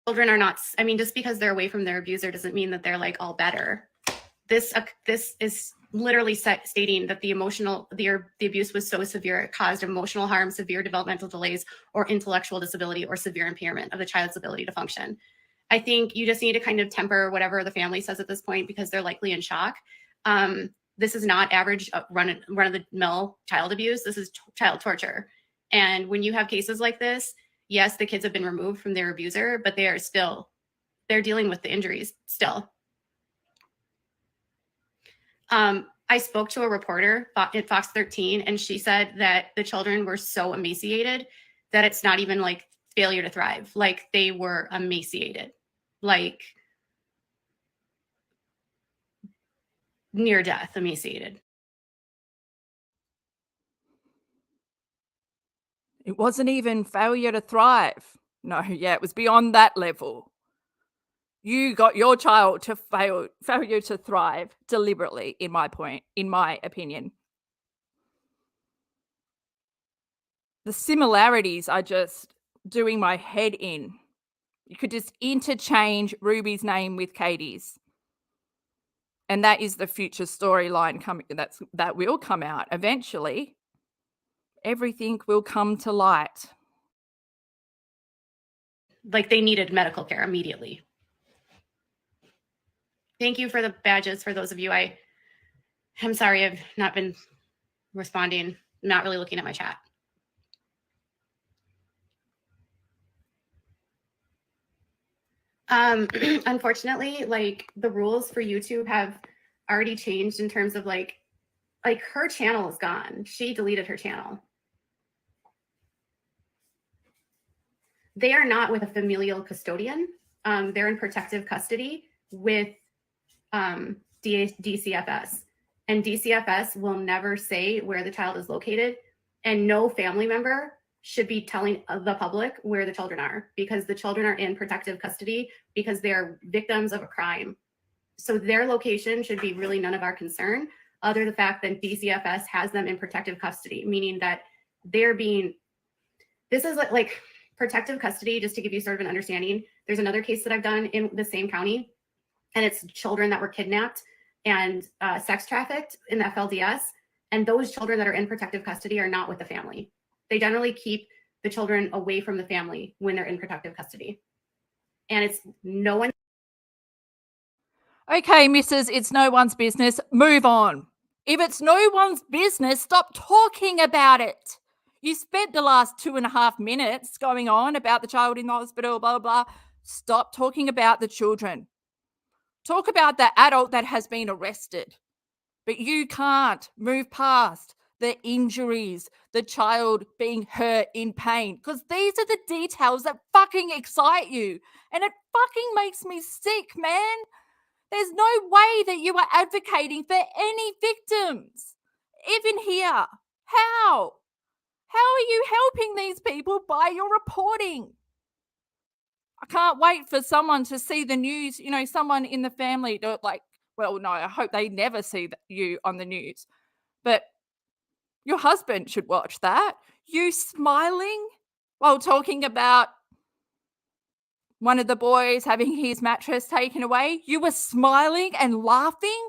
Speaker 6: Children are not, I mean, just because they're away from their abuser doesn't mean that they're like all better. This is literally stating that the abuse was so severe it caused emotional harm, severe developmental delays, or intellectual disability or severe impairment of the child's ability to function. I think you just need to kind of temper whatever the family says at this point because they're likely in shock. This is not average run-of-the-mill child abuse. This is child torture. And when you have cases like this, yes, the kids have been removed from their abuser, but they're dealing with the injuries still. I spoke to a reporter at FOX13, and she said that the children were so emaciated that it's not even like failure to thrive. Like they were emaciated, like near death emaciated.
Speaker 1: It wasn't even failure to thrive. No, yeah, it was beyond that level. You got your child to failure to thrive deliberately, in my opinion. The similarities are just doing my head in. You could just interchange Ruby's name with Katie's. And that is the future storyline coming. That will come out eventually. Everything will come to light.
Speaker 6: Like they needed medical care immediately. Thank you for the badges for those of you. I'm sorry I've not been responding. I'm not really looking at my chat. Unfortunately, like the rules for YouTube have already changed in terms of like her channel is gone. She deleted her channel. They are not with a familial custodian. They're in protective custody with DCFS. and DCFS will never say where the child is located, and no family member should be telling the public where the children are, because the children are in protective custody because they're victims of a crime. So their location should be really none of our concern, other than the fact that DCFS has them in protective custody, meaning that they're being, this is like protective custody, just to give you sort of an understanding. There's another case that I've done in the same county, and it's children that were kidnapped and sex trafficked in the FLDS. And those children that are in protective custody are not with the family. They generally keep the children away from the family when they're in protective custody. And it's no one.
Speaker 1: Okay, Mrs. It's no one's business. Move on. If it's no one's business, stop talking about it. You spent the last 2.5 minutes going on about the child in the hospital, blah, blah, blah. Stop talking about the children. Talk about the adult that has been arrested. But you can't move past the injuries, the child being hurt in pain, because these are the details that fucking excite you. And it fucking makes me sick, man. There's no way that you are advocating for any victims, even here. How? How are you helping these people by your reporting? I can't wait for someone to see the news, you know, someone in the family to like, well, no, I hope they never see you on the news. But your husband should watch that. You smiling while talking about one of the boys having his mattress taken away. You were smiling and laughing.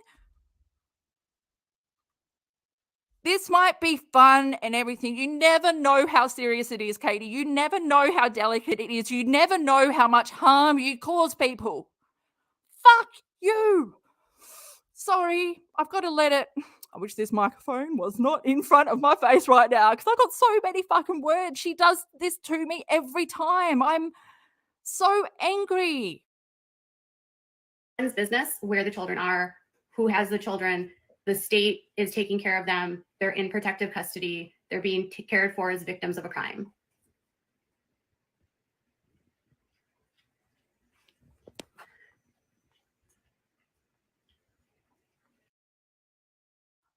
Speaker 1: This might be fun and everything. You never know how serious it is, Katie. You never know how delicate it is. You never know how much harm you cause people. Fuck you. Sorry, I've got to let it. I wish this microphone was not in front of my face right now because I've got so many fucking words. She does this to me every time. I'm so angry.
Speaker 6: Business where the children are, who has the children. The state is taking care of them. They're in protective custody. They're being cared for as victims of a crime.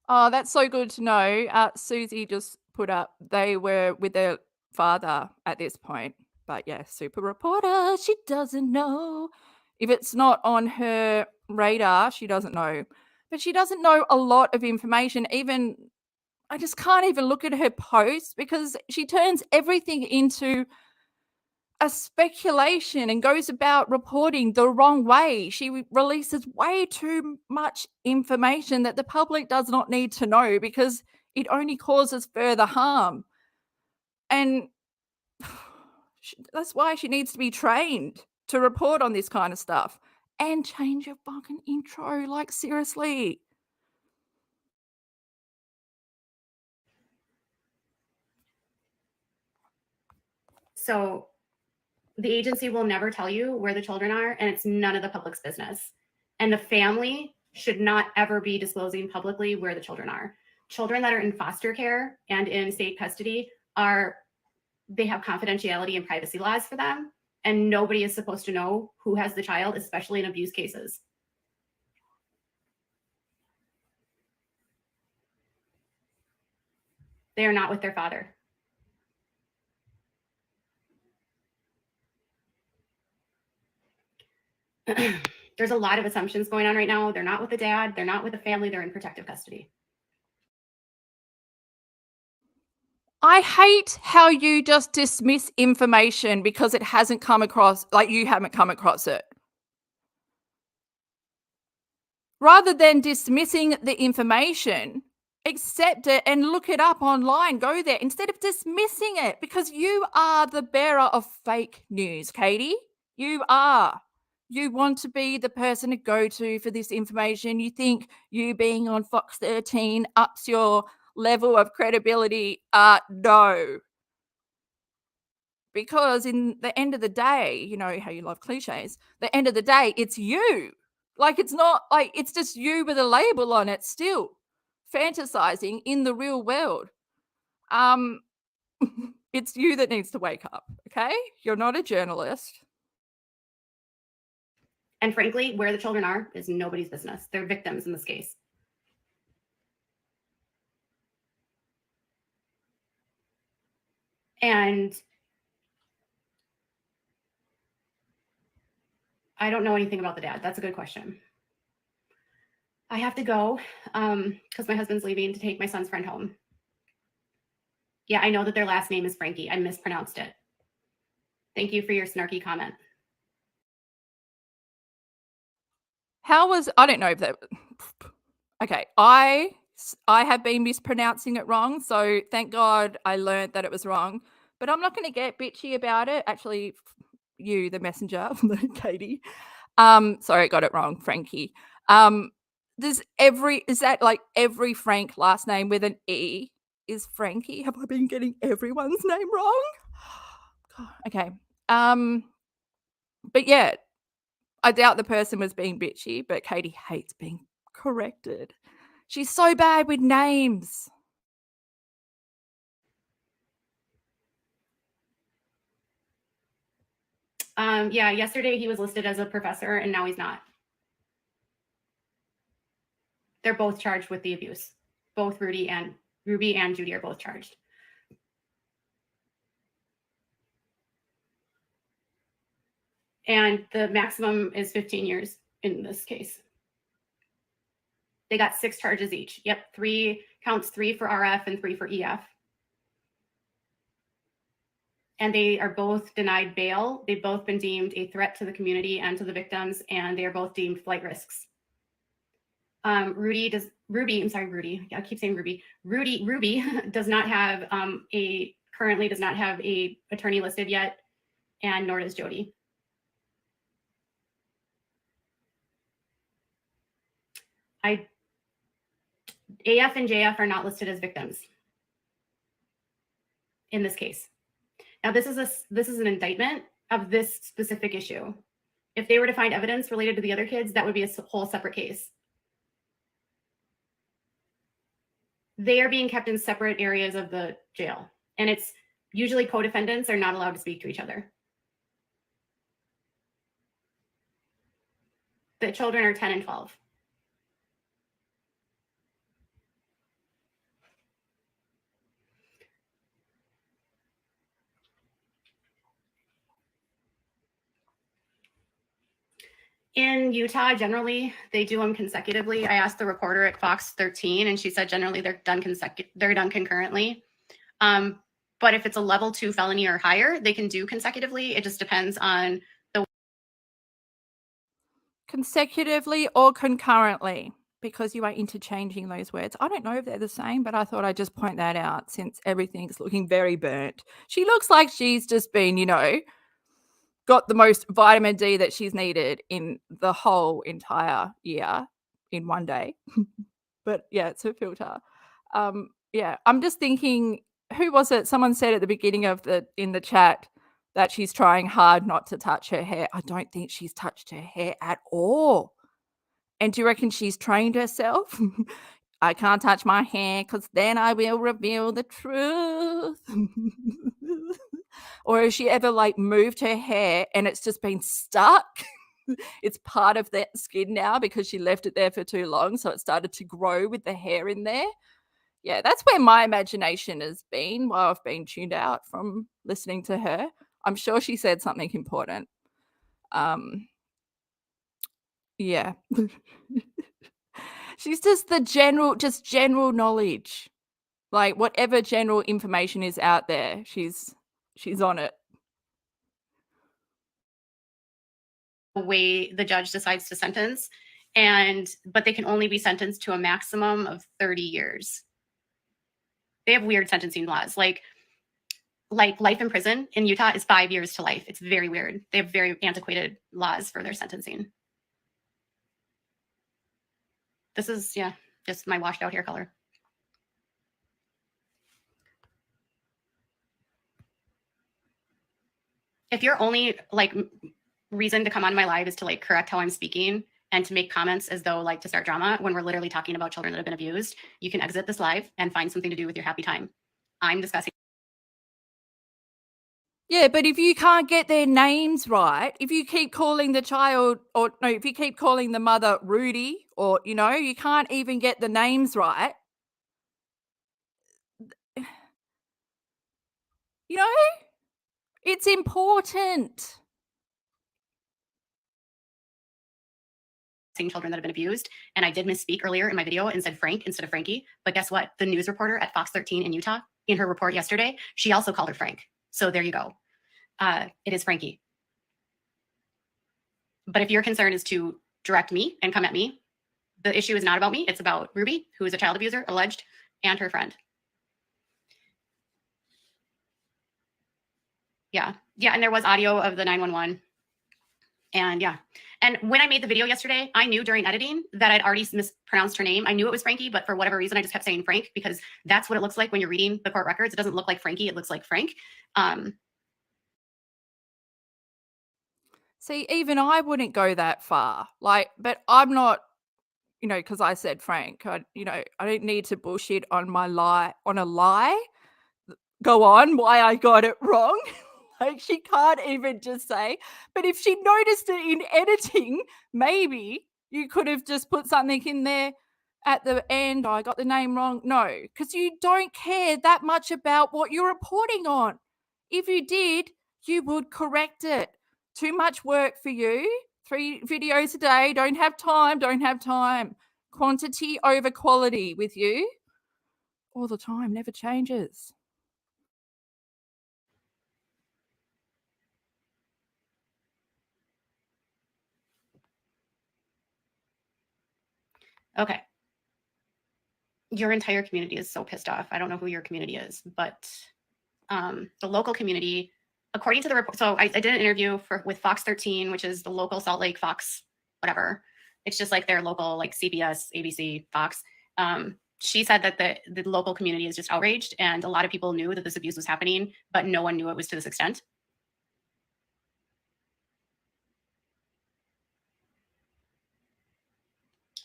Speaker 1: Oh, that's so good to know. Susie just put up they were with their father at this point. But yeah, super reporter, she doesn't know. If it's not on her radar, she doesn't know. But she doesn't know a lot of information. Even I just can't even look at her posts because she turns everything into a speculation and goes about reporting the wrong way. She releases way too much information that the public does not need to know because it only causes further harm. And that's why she needs to be trained to report on this kind of stuff. And change your fucking intro. Like, seriously.
Speaker 6: So the agency will never tell you where the children are, and it's none of the public's business. And the family should not ever be disclosing publicly where the children are. Children that are in foster care and in state custody they have confidentiality and privacy laws for them, and nobody is supposed to know who has the child, especially in abuse cases. They are not with their father. There's a lot of assumptions going on right now. They're not with the dad. They're not with the family. They're in protective custody.
Speaker 1: I hate how you just dismiss information because it hasn't come across, like you haven't come across it. Rather than dismissing the information, accept it and look it up online. Go there instead of dismissing it because you are the bearer of fake news, Katie. You are. You want to be the person to go to for this information. You think you being on FOX13 ups your level of credibility. No. Because in the end of the day, you know how you love cliches, the end of the day, it's you. Like, it's not like it's just you with a label on it still fantasizing in the real world. It's you that needs to wake up, okay? You're not a journalist.
Speaker 6: And frankly, where the children are is nobody's business. They're victims in this case. And I don't know anything about the dad. That's a good question. I have to go because my husband's leaving to take my son's friend home. Yeah, I know that their last name is Frankie. I mispronounced it. Thank you for your snarky comment.
Speaker 1: How was, I don't know if that, okay, I have been mispronouncing it wrong, so thank God I learned that it was wrong, but I'm not going to get bitchy about it. Actually, you, the messenger, Katie. Sorry, I got it wrong, Frankie. Is that like every Frank last name with an E is Frankie? Have I been getting everyone's name wrong? God, okay. But yeah, I doubt the person was being bitchy, but Katie hates being corrected. She's so bad with names.
Speaker 6: Yeah, yesterday he was listed as a professor and now he's not. They're both charged with the abuse. Both Ruby and Judy are both charged. And the maximum is 15 years in this case. They got 6 charges each. Yep, 3 counts, 3 for RF and 3 for EF. And they are both denied bail. They've both been deemed a threat to the community and to the victims, and they are both deemed flight risks. Ruby, I keep saying Ruby. Ruby does not have currently does not have a attorney listed yet, and nor does Jody. AF and JF are not listed as victims in this case. Now, this is an indictment of this specific issue. If they were to find evidence related to the other kids, that would be a whole separate case. They are being kept in separate areas of the jail, and it's usually co-defendants are not allowed to speak to each other. The children are 10 and 12. In Utah, generally, they do them consecutively. I asked the reporter at FOX13, and she said generally they're done concurrently. But if it's a level 2 felony or higher, they can do consecutively. It just depends on the
Speaker 1: Consecutively or concurrently, because you are interchanging those words. I don't know if they're the same, but I thought I'd just point that out since everything's looking very burnt. She looks like she's just been, got the most vitamin D that she's needed in the whole entire year in one day. But yeah, it's a filter. Yeah, I'm just thinking, who was it? Someone said at the beginning of in the chat that she's trying hard not to touch her hair. I don't think she's touched her hair at all. And do you reckon she's trained herself? I can't touch my hair because then I will reveal the truth. Or has she ever moved her hair and it's just been stuck? It's part of that skin now because she left it there for too long. So it started to grow with the hair in there. Yeah, that's where my imagination has been while I've been tuned out from listening to her. I'm sure she said something important. Yeah. She's just general knowledge. Like whatever general information is out there, she's on it.
Speaker 6: The way the judge decides to sentence, but they can only be sentenced to a maximum of 30 years. They have weird sentencing laws. Like life in prison in Utah is 5 years to life. It's very weird. They have very antiquated laws for their sentencing. This is, yeah, just my washed out hair color. If your only reason to come on my live is to correct how I'm speaking and to make comments as though to start drama when we're literally talking about children that have been abused, you can exit this live and find something to do with your happy time. I'm discussing.
Speaker 1: Yeah, but if you can't get their names right, if you keep calling the child if you keep calling the mother Rudy or, you can't even get the names right. You know, it's important.
Speaker 6: Children that have been abused. And I did misspeak earlier in my video and said Frank instead of Frankie. But guess what? The news reporter at Fox 13 in Utah, in her report yesterday, she also called her Frank. So there you go. It is Frankie. But if your concern is to direct me and come at me, the issue is not about me. It's about Ruby, who is a child abuser, alleged, and her friend. Yeah. And there was audio of the 911. And yeah. And when I made the video yesterday, I knew during editing that I'd already mispronounced her name. I knew it was Frankie, but for whatever reason, I just kept saying Frank because that's what it looks like when you're reading the court records. It doesn't look like Frankie. It looks like Frank.
Speaker 1: See, even I wouldn't go that far. Like, but I'm not, you know, because I said Frank. I don't need to bullshit on a lie. Go on, why I got it wrong. Like, she can't even just say. But if she noticed it in editing, maybe you could have just put something in there at the end. I got the name wrong. No, because you don't care that much about what you're reporting on. If you did, you would correct it. Too much work for you. 3 videos a day. Don't have time. Quantity over quality with you. All the time. Never changes.
Speaker 6: Okay. Your entire community is so pissed off. I don't know who your community is, but the local community, according to the report, so I did an interview with Fox 13, which is the local Salt Lake Fox, whatever. It's just like their local, like CBS, ABC, Fox. She said that the local community is just outraged, and a lot of people knew that this abuse was happening, but no one knew it was to this extent.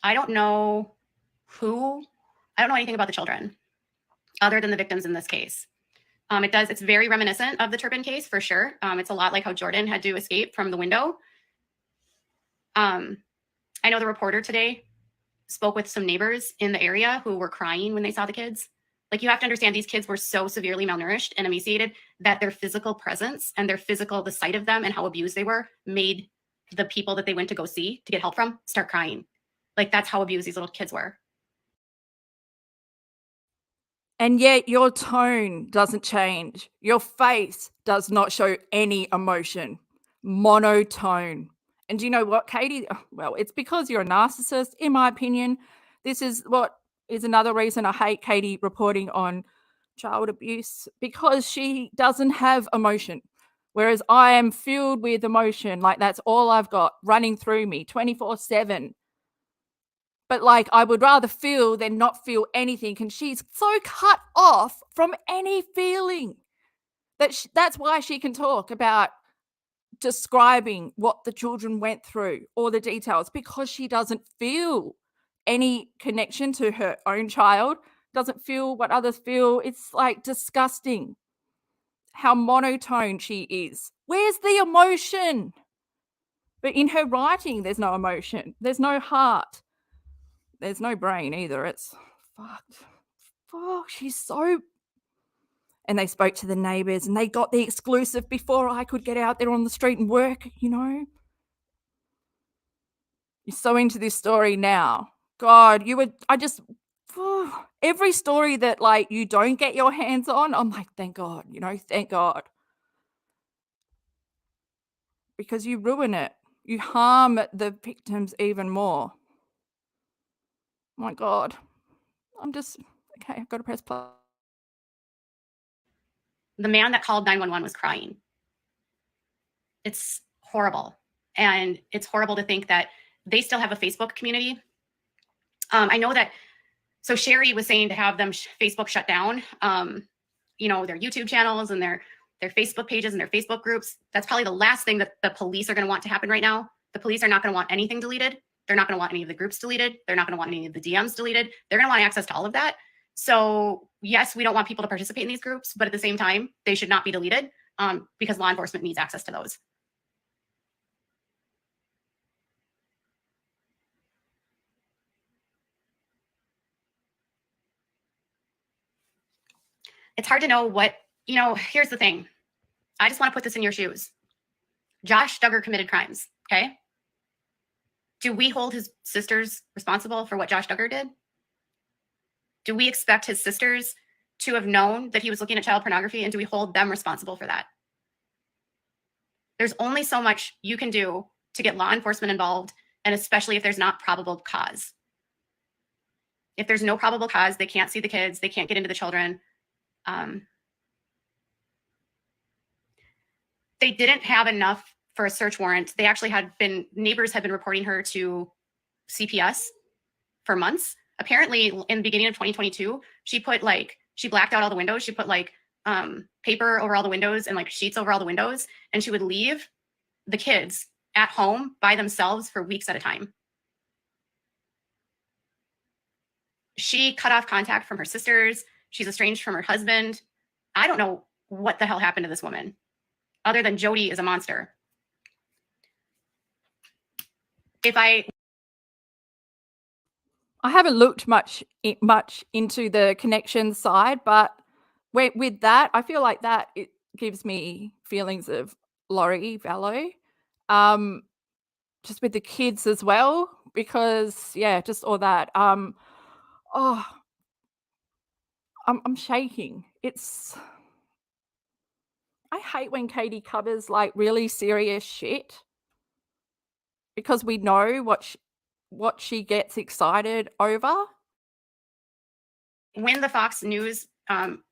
Speaker 6: I don't know anything about the children other than the victims in this case. It's very reminiscent of the Turpin case for sure. It's a lot like how Jordan had to escape from the window. I know the reporter today spoke with some neighbors in the area who were crying when they saw the kids. Like, you have to understand, these kids were so severely malnourished and emaciated that their physical presence and the sight of them and how abused they were made the people that they went to go see to get help from start crying. Like, that's how abused these little kids were.
Speaker 1: And yet your tone doesn't change. Your face does not show any emotion. Monotone. And do you know what, Katie? Well, it's because you're a narcissist, in my opinion. This is what is another reason I hate Katie reporting on child abuse, because she doesn't have emotion. Whereas I am filled with emotion. Like, that's all I've got running through me 24/7. But like, I would rather feel than not feel anything. And she's so cut off from any feeling that's why she can talk about describing what the children went through, all the details, because she doesn't feel any connection to her own child, doesn't feel what others feel. It's like disgusting how monotone she is. Where's the emotion? But in her writing, there's no emotion. There's no heart. There's no brain either. It's fucked. Fuck, she's so... And they spoke to the neighbors and they got the exclusive before I could get out there on the street and work, you know. You're so into this story now. God, every story that like you don't get your hands on, I'm like, thank God, you know, thank God. Because you ruin it. You harm the victims even more. My God. Okay, I've got to press play.
Speaker 6: The man that called 911 was crying. It's horrible. And it's horrible to think that they still have a Facebook community. I know that, so Sherry was saying to have them Facebook shut down, you know, their YouTube channels and their Facebook pages and their Facebook groups. That's probably the last thing that the police are going to want to happen right now. The police are not going to want anything deleted. They're not going to want any of the groups deleted. They're not going to want any of the DMs deleted. They're going to want access to all of that. So yes, we don't want people to participate in these groups, but at the same time, they should not be deleted because law enforcement needs access to those. It's hard to know what you know, here's the thing. I just want to put this in your shoes. Josh Duggar committed crimes, okay? Do we hold his sisters responsible for what Josh Duggar did? Do we expect his sisters to have known that he was looking at child pornography, and do we hold them responsible for that? There's only so much you can do to get law enforcement involved, and especially if there's not probable cause. If there's no probable cause, they can't see the kids, they can't get into the children. They didn't have enough for a search warrant. They actually neighbors had been reporting her to CPS for months. Apparently in the beginning of 2022, she blacked out all the windows. She put paper over all the windows and sheets over all the windows. And she would leave the kids at home by themselves for weeks at a time. She cut off contact from her sisters. She's estranged from her husband. I don't know what the hell happened to this woman, other than Jody is a monster. I
Speaker 1: haven't looked much into the connection side, but with that, I feel like that it gives me feelings of Laurie Vallow, just with the kids as well, because just all that. Oh, I'm shaking. I hate when Katie covers really serious shit, because we know what she gets excited over.
Speaker 6: When the Fox News, when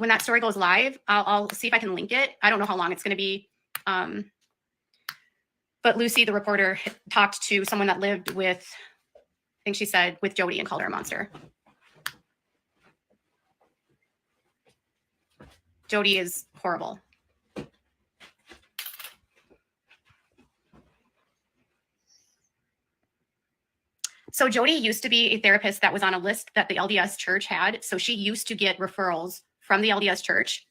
Speaker 6: that story goes live, I'll see if I can link it. I don't know how long it's going to be. But Lucy, the reporter, talked to someone that lived with, I think she said, with Jody, and called her a monster. Jody is horrible. So Jody used to be a therapist that was on a list that the LDS church had. So she used to get referrals from the LDS church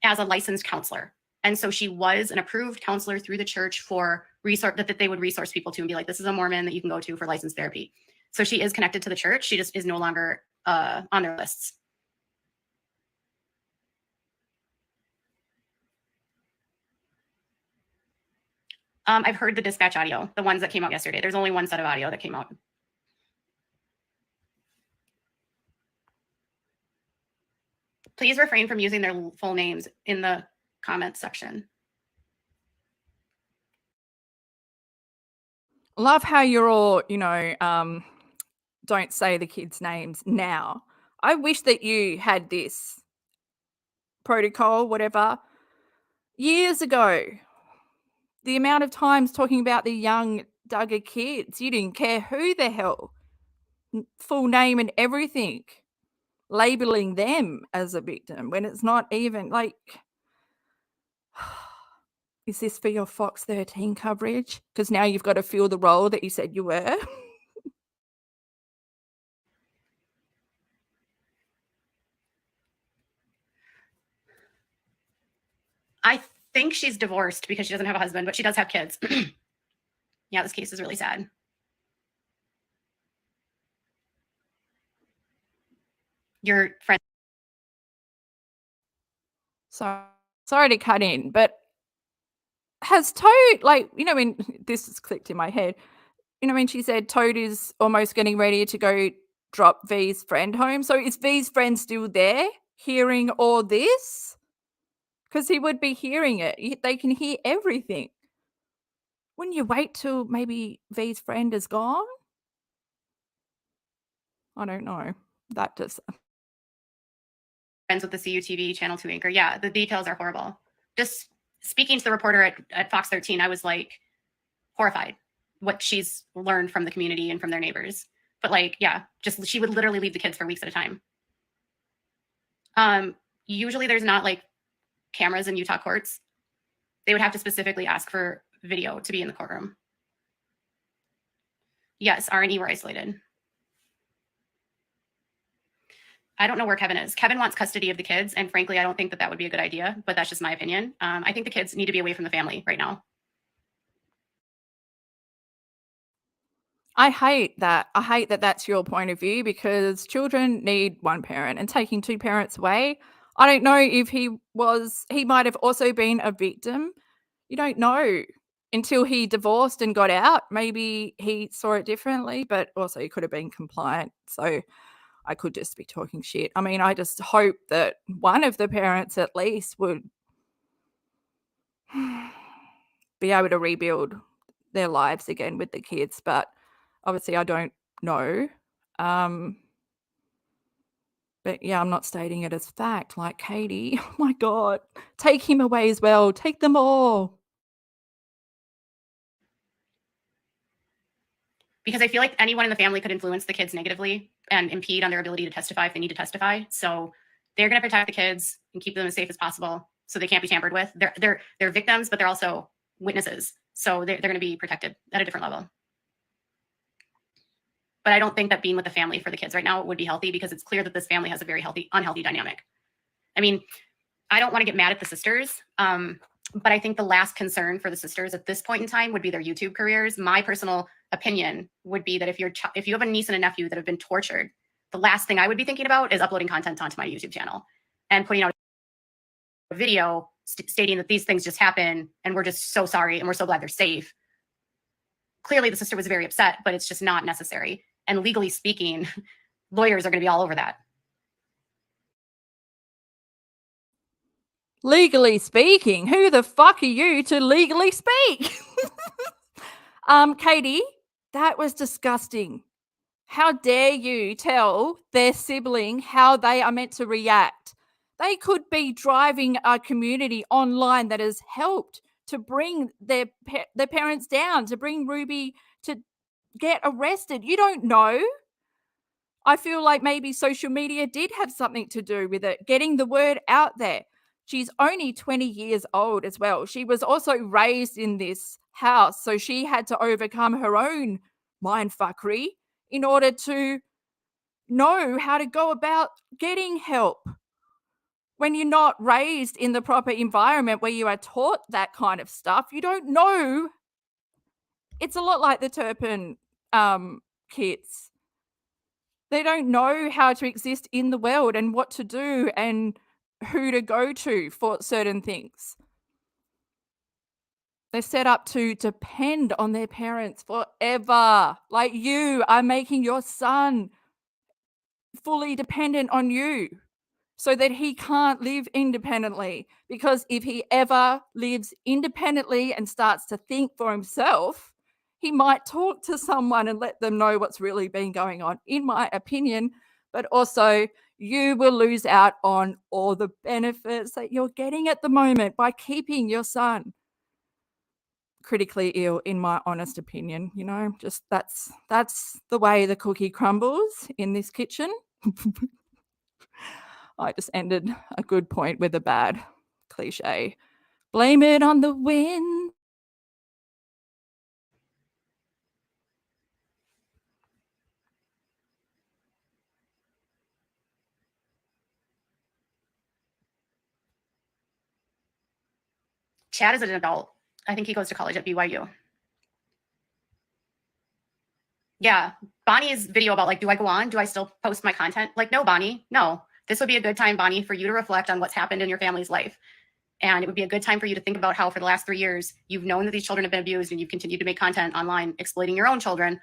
Speaker 6: as a licensed counselor. And so she was an approved counselor through the church for resource that they would resource people to and be like, this is a Mormon that you can go to for licensed therapy. So she is connected to the church. She just is no longer on their lists. I've heard the dispatch audio, the ones that came out yesterday. There's only one set of audio that came out. Please refrain from using their full names in the comments section.
Speaker 1: Love how you're all, don't say the kids' names now. I wish that you had this protocol, whatever, years ago. The amount of times talking about the young Duggar kids, you didn't care who the hell, full name and everything, labeling them as a victim when it's not even is this for your FOX13 coverage? Because now you've got to fill the role that you said you were.
Speaker 6: I think she's divorced because she doesn't have a husband, but she does have kids. Yeah, this case is really sad. Your friend.
Speaker 1: Sorry to cut in, but has Toad, when this is clicked in my head, when she said Toad is almost getting ready to go drop V's friend home. So is V's friend still there hearing all this? Because he would be hearing it. They can hear everything. Wouldn't you wait till maybe V's friend is gone? I don't know. That just...
Speaker 6: Friends with the CUTV Channel 2 anchor. Yeah, the details are horrible. Just speaking to the reporter at FOX13, I was horrified what she's learned from the community and from their neighbors. But just she would literally leave the kids for weeks at a time. Usually there's not cameras in Utah courts. They would have to specifically ask for video to be in the courtroom. Yes, R&E were isolated. I don't know where Kevin is. Kevin wants custody of the kids, and frankly, I don't think that would be a good idea, but that's just my opinion. I think the kids need to be away from the family right now.
Speaker 1: I hate that. I hate that that's your point of view, because children need one parent, and taking two parents away, I don't know if he might have also been a victim. You don't know until he divorced and got out. Maybe he saw it differently, but also he could have been compliant. So I could just be talking shit. I mean, I just hope that one of the parents at least would be able to rebuild their lives again with the kids. But obviously I don't know. But yeah, I'm not stating it as fact like Katie. Oh my God. Take him away as well. Take them all.
Speaker 6: Because I feel like anyone in the family could influence the kids negatively and impede on their ability to testify if they need to testify. So they're going to protect the kids and keep them as safe as possible so they can't be tampered with. They're victims, but they're also witnesses. So they're going to be protected at a different level. But I don't think that being with the family for the kids right now would be healthy, because it's clear that this family has a very unhealthy dynamic. I mean, I don't want to get mad at the sisters, but I think the last concern for the sisters at this point in time would be their YouTube careers. My personal opinion would be that if you have a niece and a nephew that have been tortured, the last thing I would be thinking about is uploading content onto my YouTube channel and putting out a video stating that these things just happen and we're just so sorry and we're so glad they're safe. Clearly the sister was very upset, but it's just not necessary. And legally speaking, lawyers are going to be all over that.
Speaker 1: Legally speaking, who the fuck are you to legally speak? Katie, that was disgusting. How dare you tell their sibling how they are meant to react? They could be driving a community online that has helped to bring their parents down, to bring Ruby to get arrested. You don't know. I feel like maybe social media did have something to do with it, getting the word out there. She's only 20 years old as well. She was also raised in this house, so she had to overcome her own mindfuckery in order to know how to go about getting help. When you're not raised in the proper environment where you are taught that kind of stuff, you don't know. It's a lot like the Turpin kids. They don't know how to exist in the world and what to do and who to go to for certain things. They're set up to depend on their parents forever. Like you are making your son fully dependent on you so that he can't live independently. Because if he ever lives independently and starts to think for himself, he might talk to someone and let them know what's really been going on, in my opinion. But also, you will lose out on all the benefits that you're getting at the moment by keeping your son critically ill, in my honest opinion. You know, just that's the way the cookie crumbles in this kitchen. I just ended a good point with a bad cliche. Blame it on the wind.
Speaker 6: Chad is an adult. I think he goes to college at BYU. Yeah, Bonnie's video about like, do I go on? Do I still post my content? Like, no, Bonnie, no. This would be a good time, Bonnie, for you to reflect on what's happened in your family's life. And it would be a good time for you to think about how for the last 3 years, you've known that these children have been abused and you've continued to make content online exploiting your own children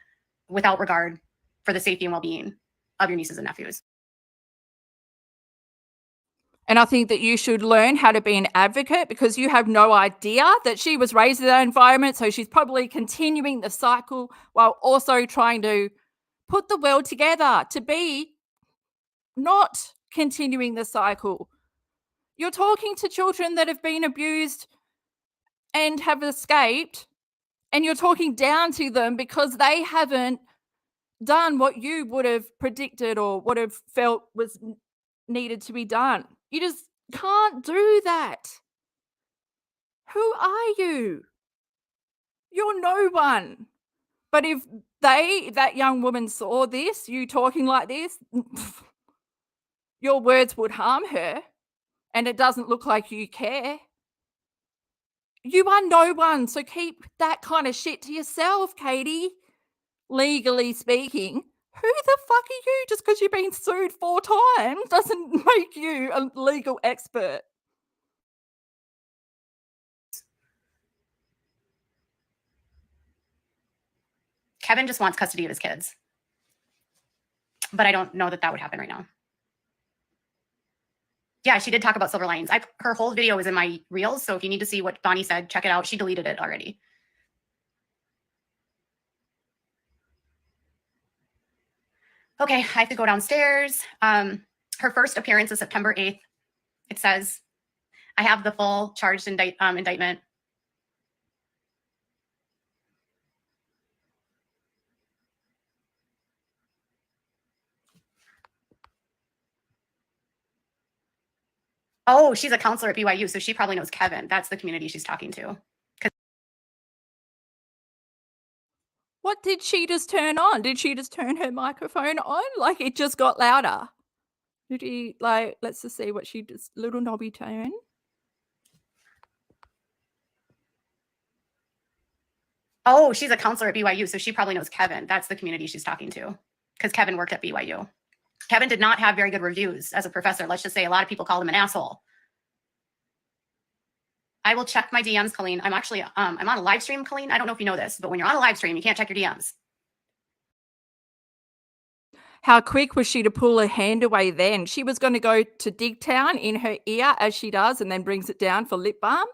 Speaker 6: without regard for the safety and well-being of your nieces and nephews.
Speaker 1: And I think that you should learn how to be an advocate, because you have no idea that she was raised in that environment. So she's probably continuing the cycle while also trying to put the world together to be not continuing the cycle. You're talking to children that have been abused and have escaped, and you're talking down to them because they haven't done what you would have predicted or would have felt was needed to be done. You just can't do that. Who are you? You're no one. But if that young woman saw this, you talking like this, your words would harm her, and it doesn't look like you care. You are no one, so keep that kind of shit to yourself, Katie. Legally speaking, Who the fuck are you? Just because you've been sued 4 times doesn't make you a legal expert.
Speaker 6: Kevin just wants custody of his kids. But I don't know that that would happen right now. Yeah, she did talk about silver linings. Her whole video is in my reels, so if you need to see what Bonnie said, check it out. She deleted it already. Okay, I have to go downstairs. Her first appearance is September 8th. It says, I have the full charged indictment. Oh, she's a counselor at BYU, so she probably knows Kevin. That's the community she's talking to.
Speaker 1: What did she just turn on? Did she just turn her microphone on? Like it just got louder. Did he, like, let's just see what she just, little knobby turn.
Speaker 6: Oh, she's a counselor at BYU, so she probably knows Kevin. That's the community she's talking to, because Kevin worked at BYU. Kevin did not have very good reviews as a professor. Let's just say a lot of people called him an asshole. I will check my DMs, Colleen. I'm actually, I'm on a live stream, Colleen. I don't know if you know this, but when you're on a live stream, you can't check your DMs.
Speaker 1: How quick was she to pull her hand away then? She was going to go to Digtown in her ear as she does and then brings it down for lip balm.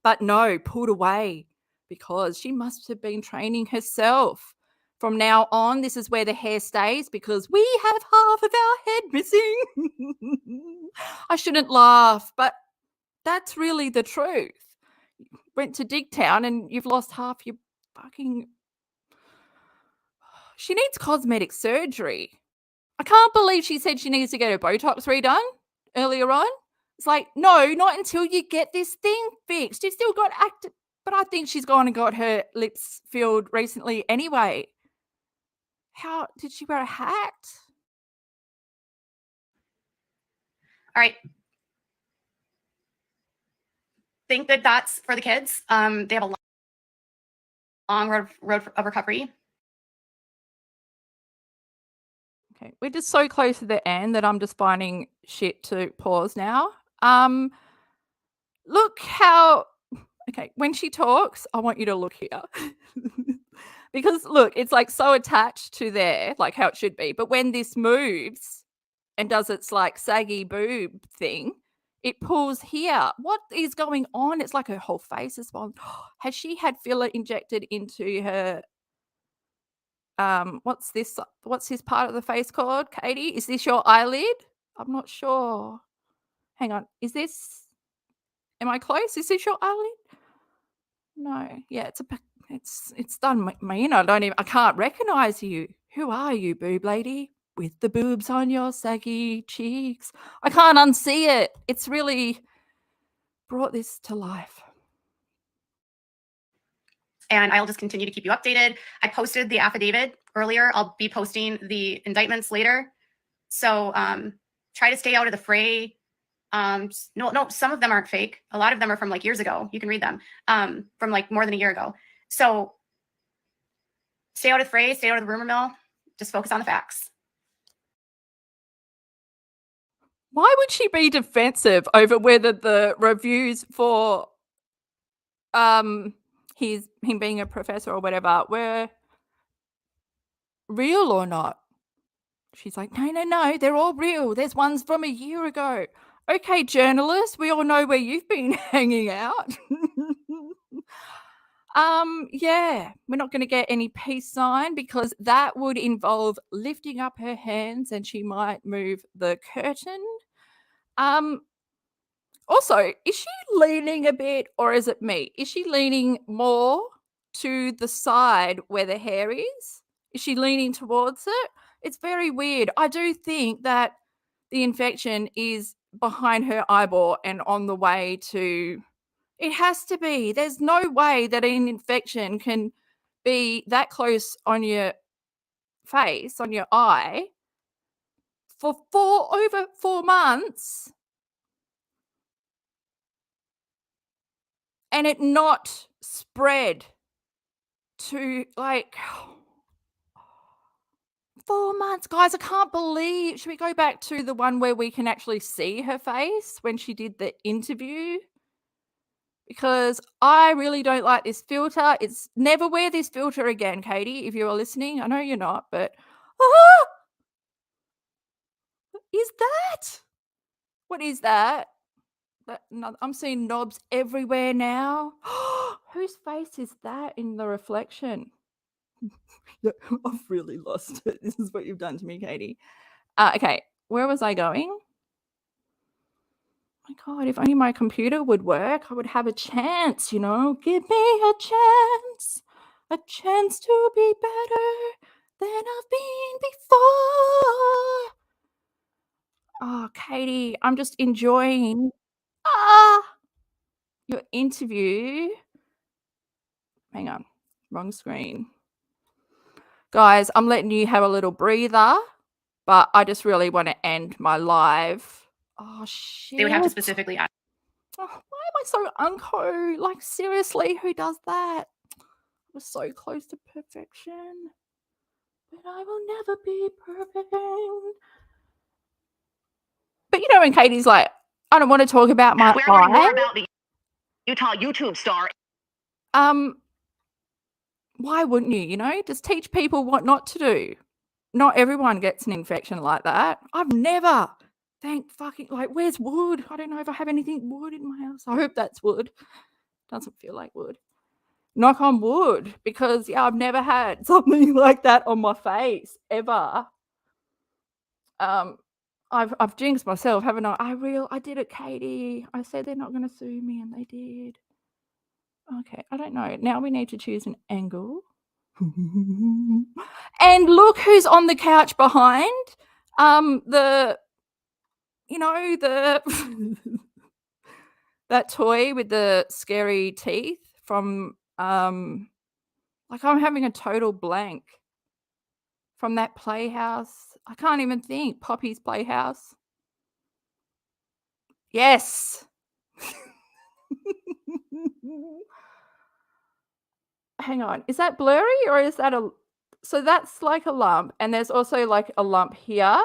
Speaker 1: But no, pulled away because she must have been training herself. From now on, this is where the hair stays because we have half of our head missing. I shouldn't laugh, but that's really the truth. Went to Digtown and you've lost half your fucking... She needs cosmetic surgery. I can't believe she said she needs to get her Botox redone earlier on. It's like, no, not until you get this thing fixed. You've still got active, but I think she's gone and got her lips filled recently anyway. How did she wear a hat?
Speaker 6: All right. Think that that's for the kids. They have a long road of recovery.
Speaker 1: Okay, we're just so close to the end that I'm just finding shit to pause now. Look how, okay, when she talks, I want you to look here. Because look, it's like so attached to there, like how it should be. But when this moves and does its like saggy boob thing, it pulls here. What is going on? It's like her whole face is swollen. Has she had filler injected into her? What's this? What's this part of the face called, Katie? Is this your eyelid? I'm not sure. Hang on. Is this? Am I close? Is this your eyelid? No. Yeah, it's done. I can't recognize you. Who are you, boob lady? With the boobs on your saggy cheeks. I can't unsee it. It's really brought this to life.
Speaker 6: And I'll just continue to keep you updated. I posted the affidavit earlier. I'll be posting the indictments later. So try to stay out of the fray. No, some of them aren't fake. A lot of them are from like years ago. You can read them from like more than a year ago. So stay out of the fray, stay out of the rumor mill. Just focus on the facts.
Speaker 1: Why would she be defensive over whether the reviews for him being a professor or whatever were real or not? She's like, no, they're all real. There's ones from a year ago. Okay, journalists, we all know where you've been hanging out. Yeah, we're not going to get any peace sign because that would involve lifting up her hands and she might move the curtain. Also, is she leaning a bit or is it me? Is she leaning more to the side where the hair is? Is she leaning towards it? It's very weird. I do think that the infection is behind her eyeball and on the way to... It has to be. There's no way that an infection can be that close on your face, on your eye, for over 4 months and it not spread to like 4 months, guys. I can't believe. Should we go back to the one where we can actually see her face when she did the interview? Because I really don't like this filter. It's never wear this filter again, Katie, if you are listening. I know you're not, but what is that? What is that? I'm seeing knobs everywhere now. Whose face is that in the reflection? Yeah, I've really lost it. This is what you've done to me, Katie. Okay, where was I going? My God, if only my computer would work, I would have a chance, you know. Give me a chance to be better than I've been before. Oh, Katie, I'm just enjoying your interview. Hang on, wrong screen. Guys, I'm letting you have a little breather, but I just really want to end my live. Oh, shit.
Speaker 6: They would have to specifically ask.
Speaker 1: Oh, why am I so unco? Like, seriously, who does that? I was so close to perfection, but I will never be perfect. But you know when Katie's like, I don't want to talk about my
Speaker 2: We're learning more
Speaker 1: eye.
Speaker 2: about the Utah YouTube star.
Speaker 1: Why wouldn't you, you know? Just teach people what not to do. Not everyone gets an infection like that. I've never. Thank fucking, like, where's wood? I don't know if I have anything wood in my house. I hope that's wood. Doesn't feel like wood. Knock on wood, because yeah, I've never had something like that on my face ever. I've jinxed myself, haven't I? I did it, Katie. I said they're not going to sue me, and they did. Okay, I don't know. Now we need to choose an angle. And look who's on the couch behind. That toy with the scary teeth from like, I'm having a total blank from that playhouse. I can't even think. Poppy's Playhouse. Yes. Hang on. Is that blurry or is that a... So that's like a lump, and there's also like a lump here.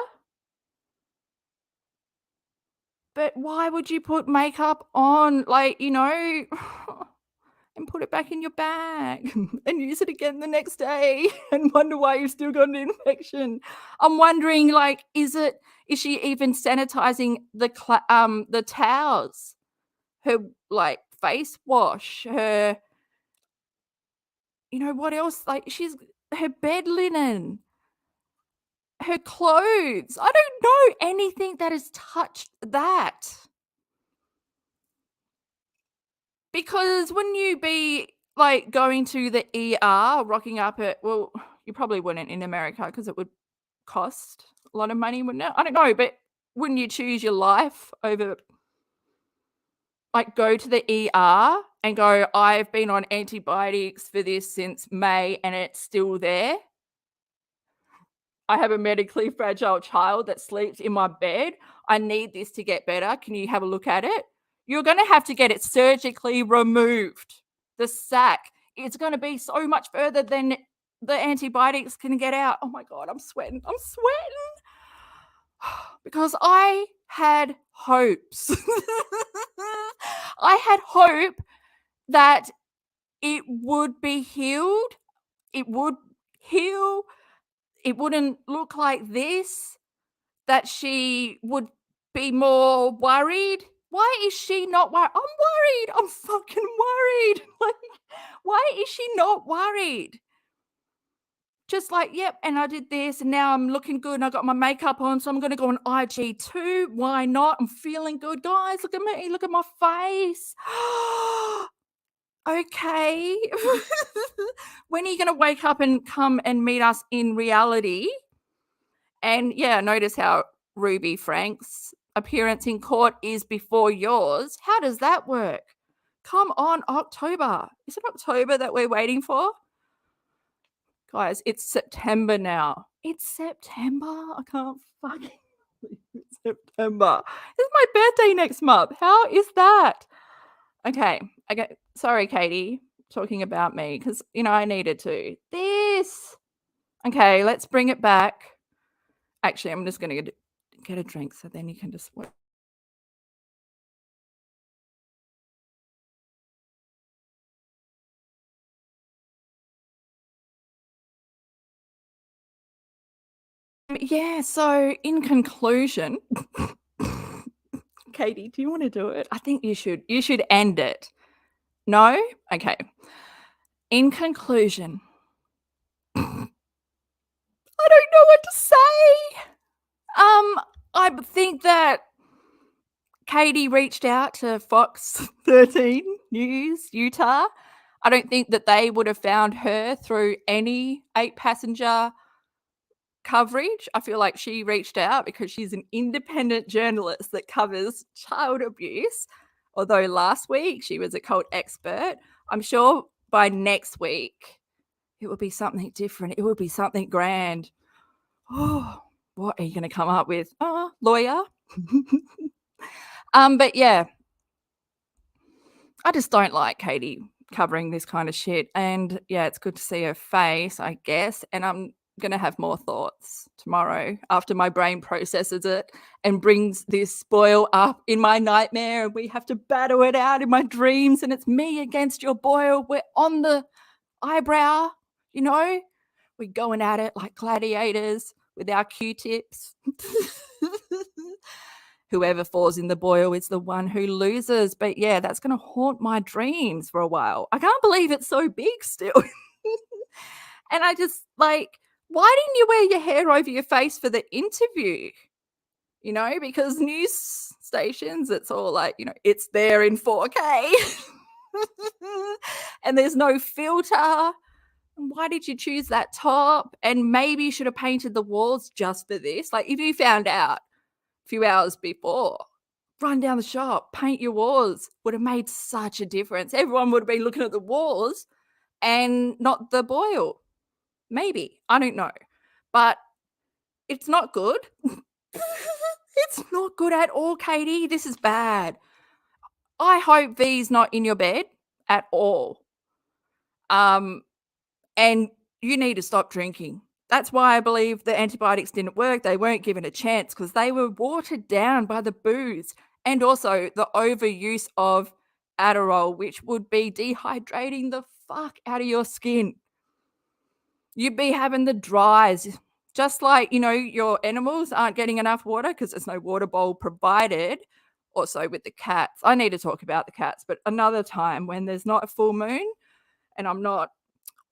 Speaker 1: But why would you put makeup on, like, you know, and put it back in your bag and use it again the next day and wonder why you've still got an infection? I'm wondering, like, is she even sanitizing the towels, her like face wash, her, you know, what else? Like, her bed linen, her clothes. I don't know anything that has touched that. Because wouldn't you be like going to the ER, rocking up at, well, you probably wouldn't in America because it would cost a lot of money, wouldn't it? I don't know, but wouldn't you choose your life over, like, go to the ER and go, I've been on antibiotics for this since May and it's still there? I have a medically fragile child that sleeps in my bed. I need this to get better. Can you have a look at it? You're going to have to get it surgically removed. The sac. It's going to be so much further than the antibiotics can get out. Oh my God, I'm sweating. Because I had hopes. I had hope that it would be healed. It would heal. It wouldn't look like this, that she would be more worried. Why is she not worried? I'm worried. I'm fucking worried. Like, why is she not worried? Just like, yep, and I did this, and now I'm looking good, and I got my makeup on, so I'm going to go on IG too. Why not? I'm feeling good. Guys, look at me. Look at my face. Okay. When are you going to wake up and come and meet us in reality? And yeah, notice how Ruby Frank's appearance in court is before yours. How does that work? Come on, October. Is it October that we're waiting for? Guys, it's September now. It's September. I can't fucking believe it's September. It's my birthday next month. How is that? Okay. Sorry, Katie, talking about me, because, you know, I needed to. This. Okay, let's bring it back. Actually, I'm just going to get a drink so then you can just... Yeah, so in conclusion, Katie, do you want to do it? I think you should. You should end it. No? Okay. In conclusion, I don't know what to say. I think that Katie reached out to FOX13 News, Utah. I don't think that they would have found her through any 8-passenger coverage. I feel like she reached out because she's an independent journalist that covers child abuse. Although last week she was a cult expert, I'm sure by next week it will be something different. It will be something grand. Oh, what are you going to come up with? Lawyer? But yeah, I just don't like Katie covering this kind of shit. And yeah, it's good to see her face, I guess. And I'm going to have more thoughts tomorrow after my brain processes it and brings this boil up in my nightmare. And we have to battle it out in my dreams. And it's me against your boil. We're on the eyebrow, you know? We're going at it like gladiators with our Q-tips. Whoever falls in the boil is the one who loses. But yeah, that's going to haunt my dreams for a while. I can't believe it's so big still. And I just like, why didn't you wear your hair over your face for the interview? You know, because news stations, it's all like, you know, it's there in 4K. And there's no filter. Why did you choose that top? And maybe you should have painted the walls just for this. Like if you found out a few hours before, run down the shop, paint your walls. Would have made such a difference. Everyone would have been looking at the walls and not the boil. Maybe. I don't know. But it's not good. It's not good at all, Katie. This is bad. I hope V's not in your bed at all. And you need to stop drinking. That's why I believe the antibiotics didn't work. They weren't given a chance because they were watered down by the booze and also the overuse of Adderall, which would be dehydrating the fuck out of your skin. You'd be having the dries, just like, you know, your animals aren't getting enough water because there's no water bowl provided. Also with the cats. I need to talk about the cats, but another time when there's not a full moon and I'm not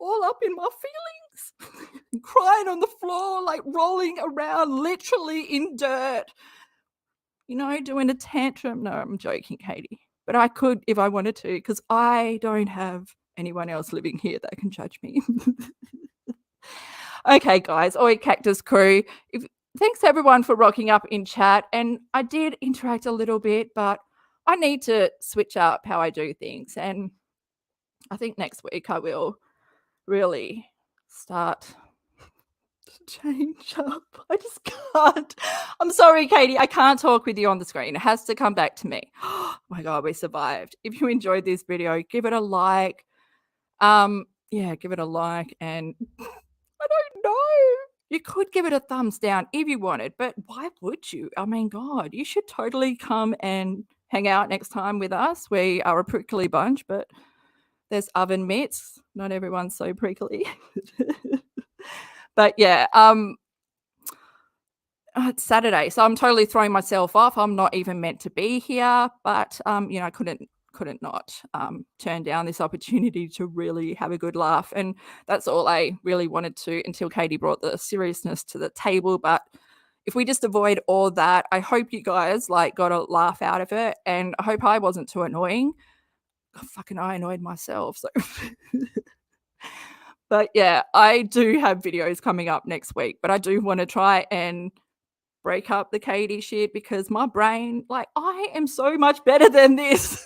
Speaker 1: all up in my feelings, crying on the floor, like rolling around literally in dirt, you know, doing a tantrum. No, I'm joking, Katie. But I could if I wanted to because I don't have anyone else living here that can judge me. Okay, guys. Oi, Cactus crew. Thanks everyone for rocking up in chat. And I did interact a little bit, but I need to switch up how I do things. And I think next week I will really start to change up. I just can't. I'm sorry, Katie. I can't talk with you on the screen. It has to come back to me. Oh my God, we survived. If you enjoyed this video, give it a like. Yeah, give it a like. And I don't know. You could give it a thumbs down if you wanted, but why would you? I mean, God, you should totally come and hang out next time with us. We are a prickly bunch, but there's oven mitts. Not everyone's so prickly. But yeah, it's Saturday, so I'm totally throwing myself off. I'm not even meant to be here, but you know, I couldn't not turn down this opportunity to really have a good laugh. And that's all I really wanted to until Katie brought the seriousness to the table. But if we just avoid all that, I hope you guys like got a laugh out of it. And I hope I wasn't too annoying. I annoyed myself. So but yeah, I do have videos coming up next week, but I do want to try and break up the Katie shit because my brain, like, I am so much better than this.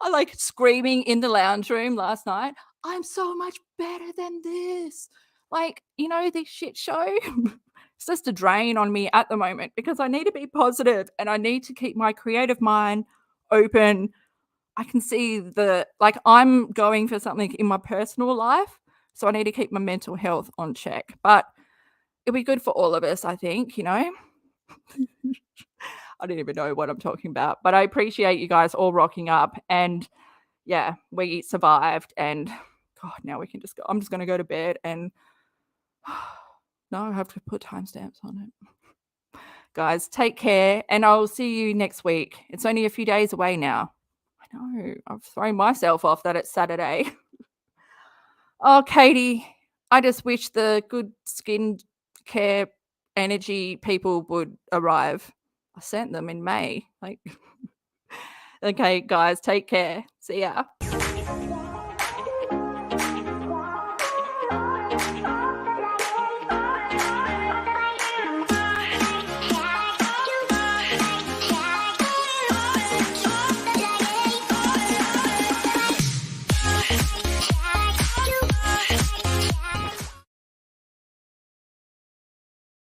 Speaker 1: I like screaming in the lounge room last night. I'm so much better than this. Like, you know, this shit show. It's just a drain on me at the moment because I need to be positive and I need to keep my creative mind open. I can see I'm going for something in my personal life, So I need to keep my mental health on check. But it'll be good for all of us, I think, you know. I don't even know what I'm talking about. But I appreciate you guys all rocking up. And yeah, we survived. And God, now we can just go. I'm just going to go to bed and no, I have to put timestamps on it. Guys, take care. And I'll see you next week. It's only a few days away now. I know. I've thrown myself off that it's Saturday. Oh, Katie, I just wish the good skin care energy people would arrive. I sent them in May. Like, okay, guys, take care. See ya.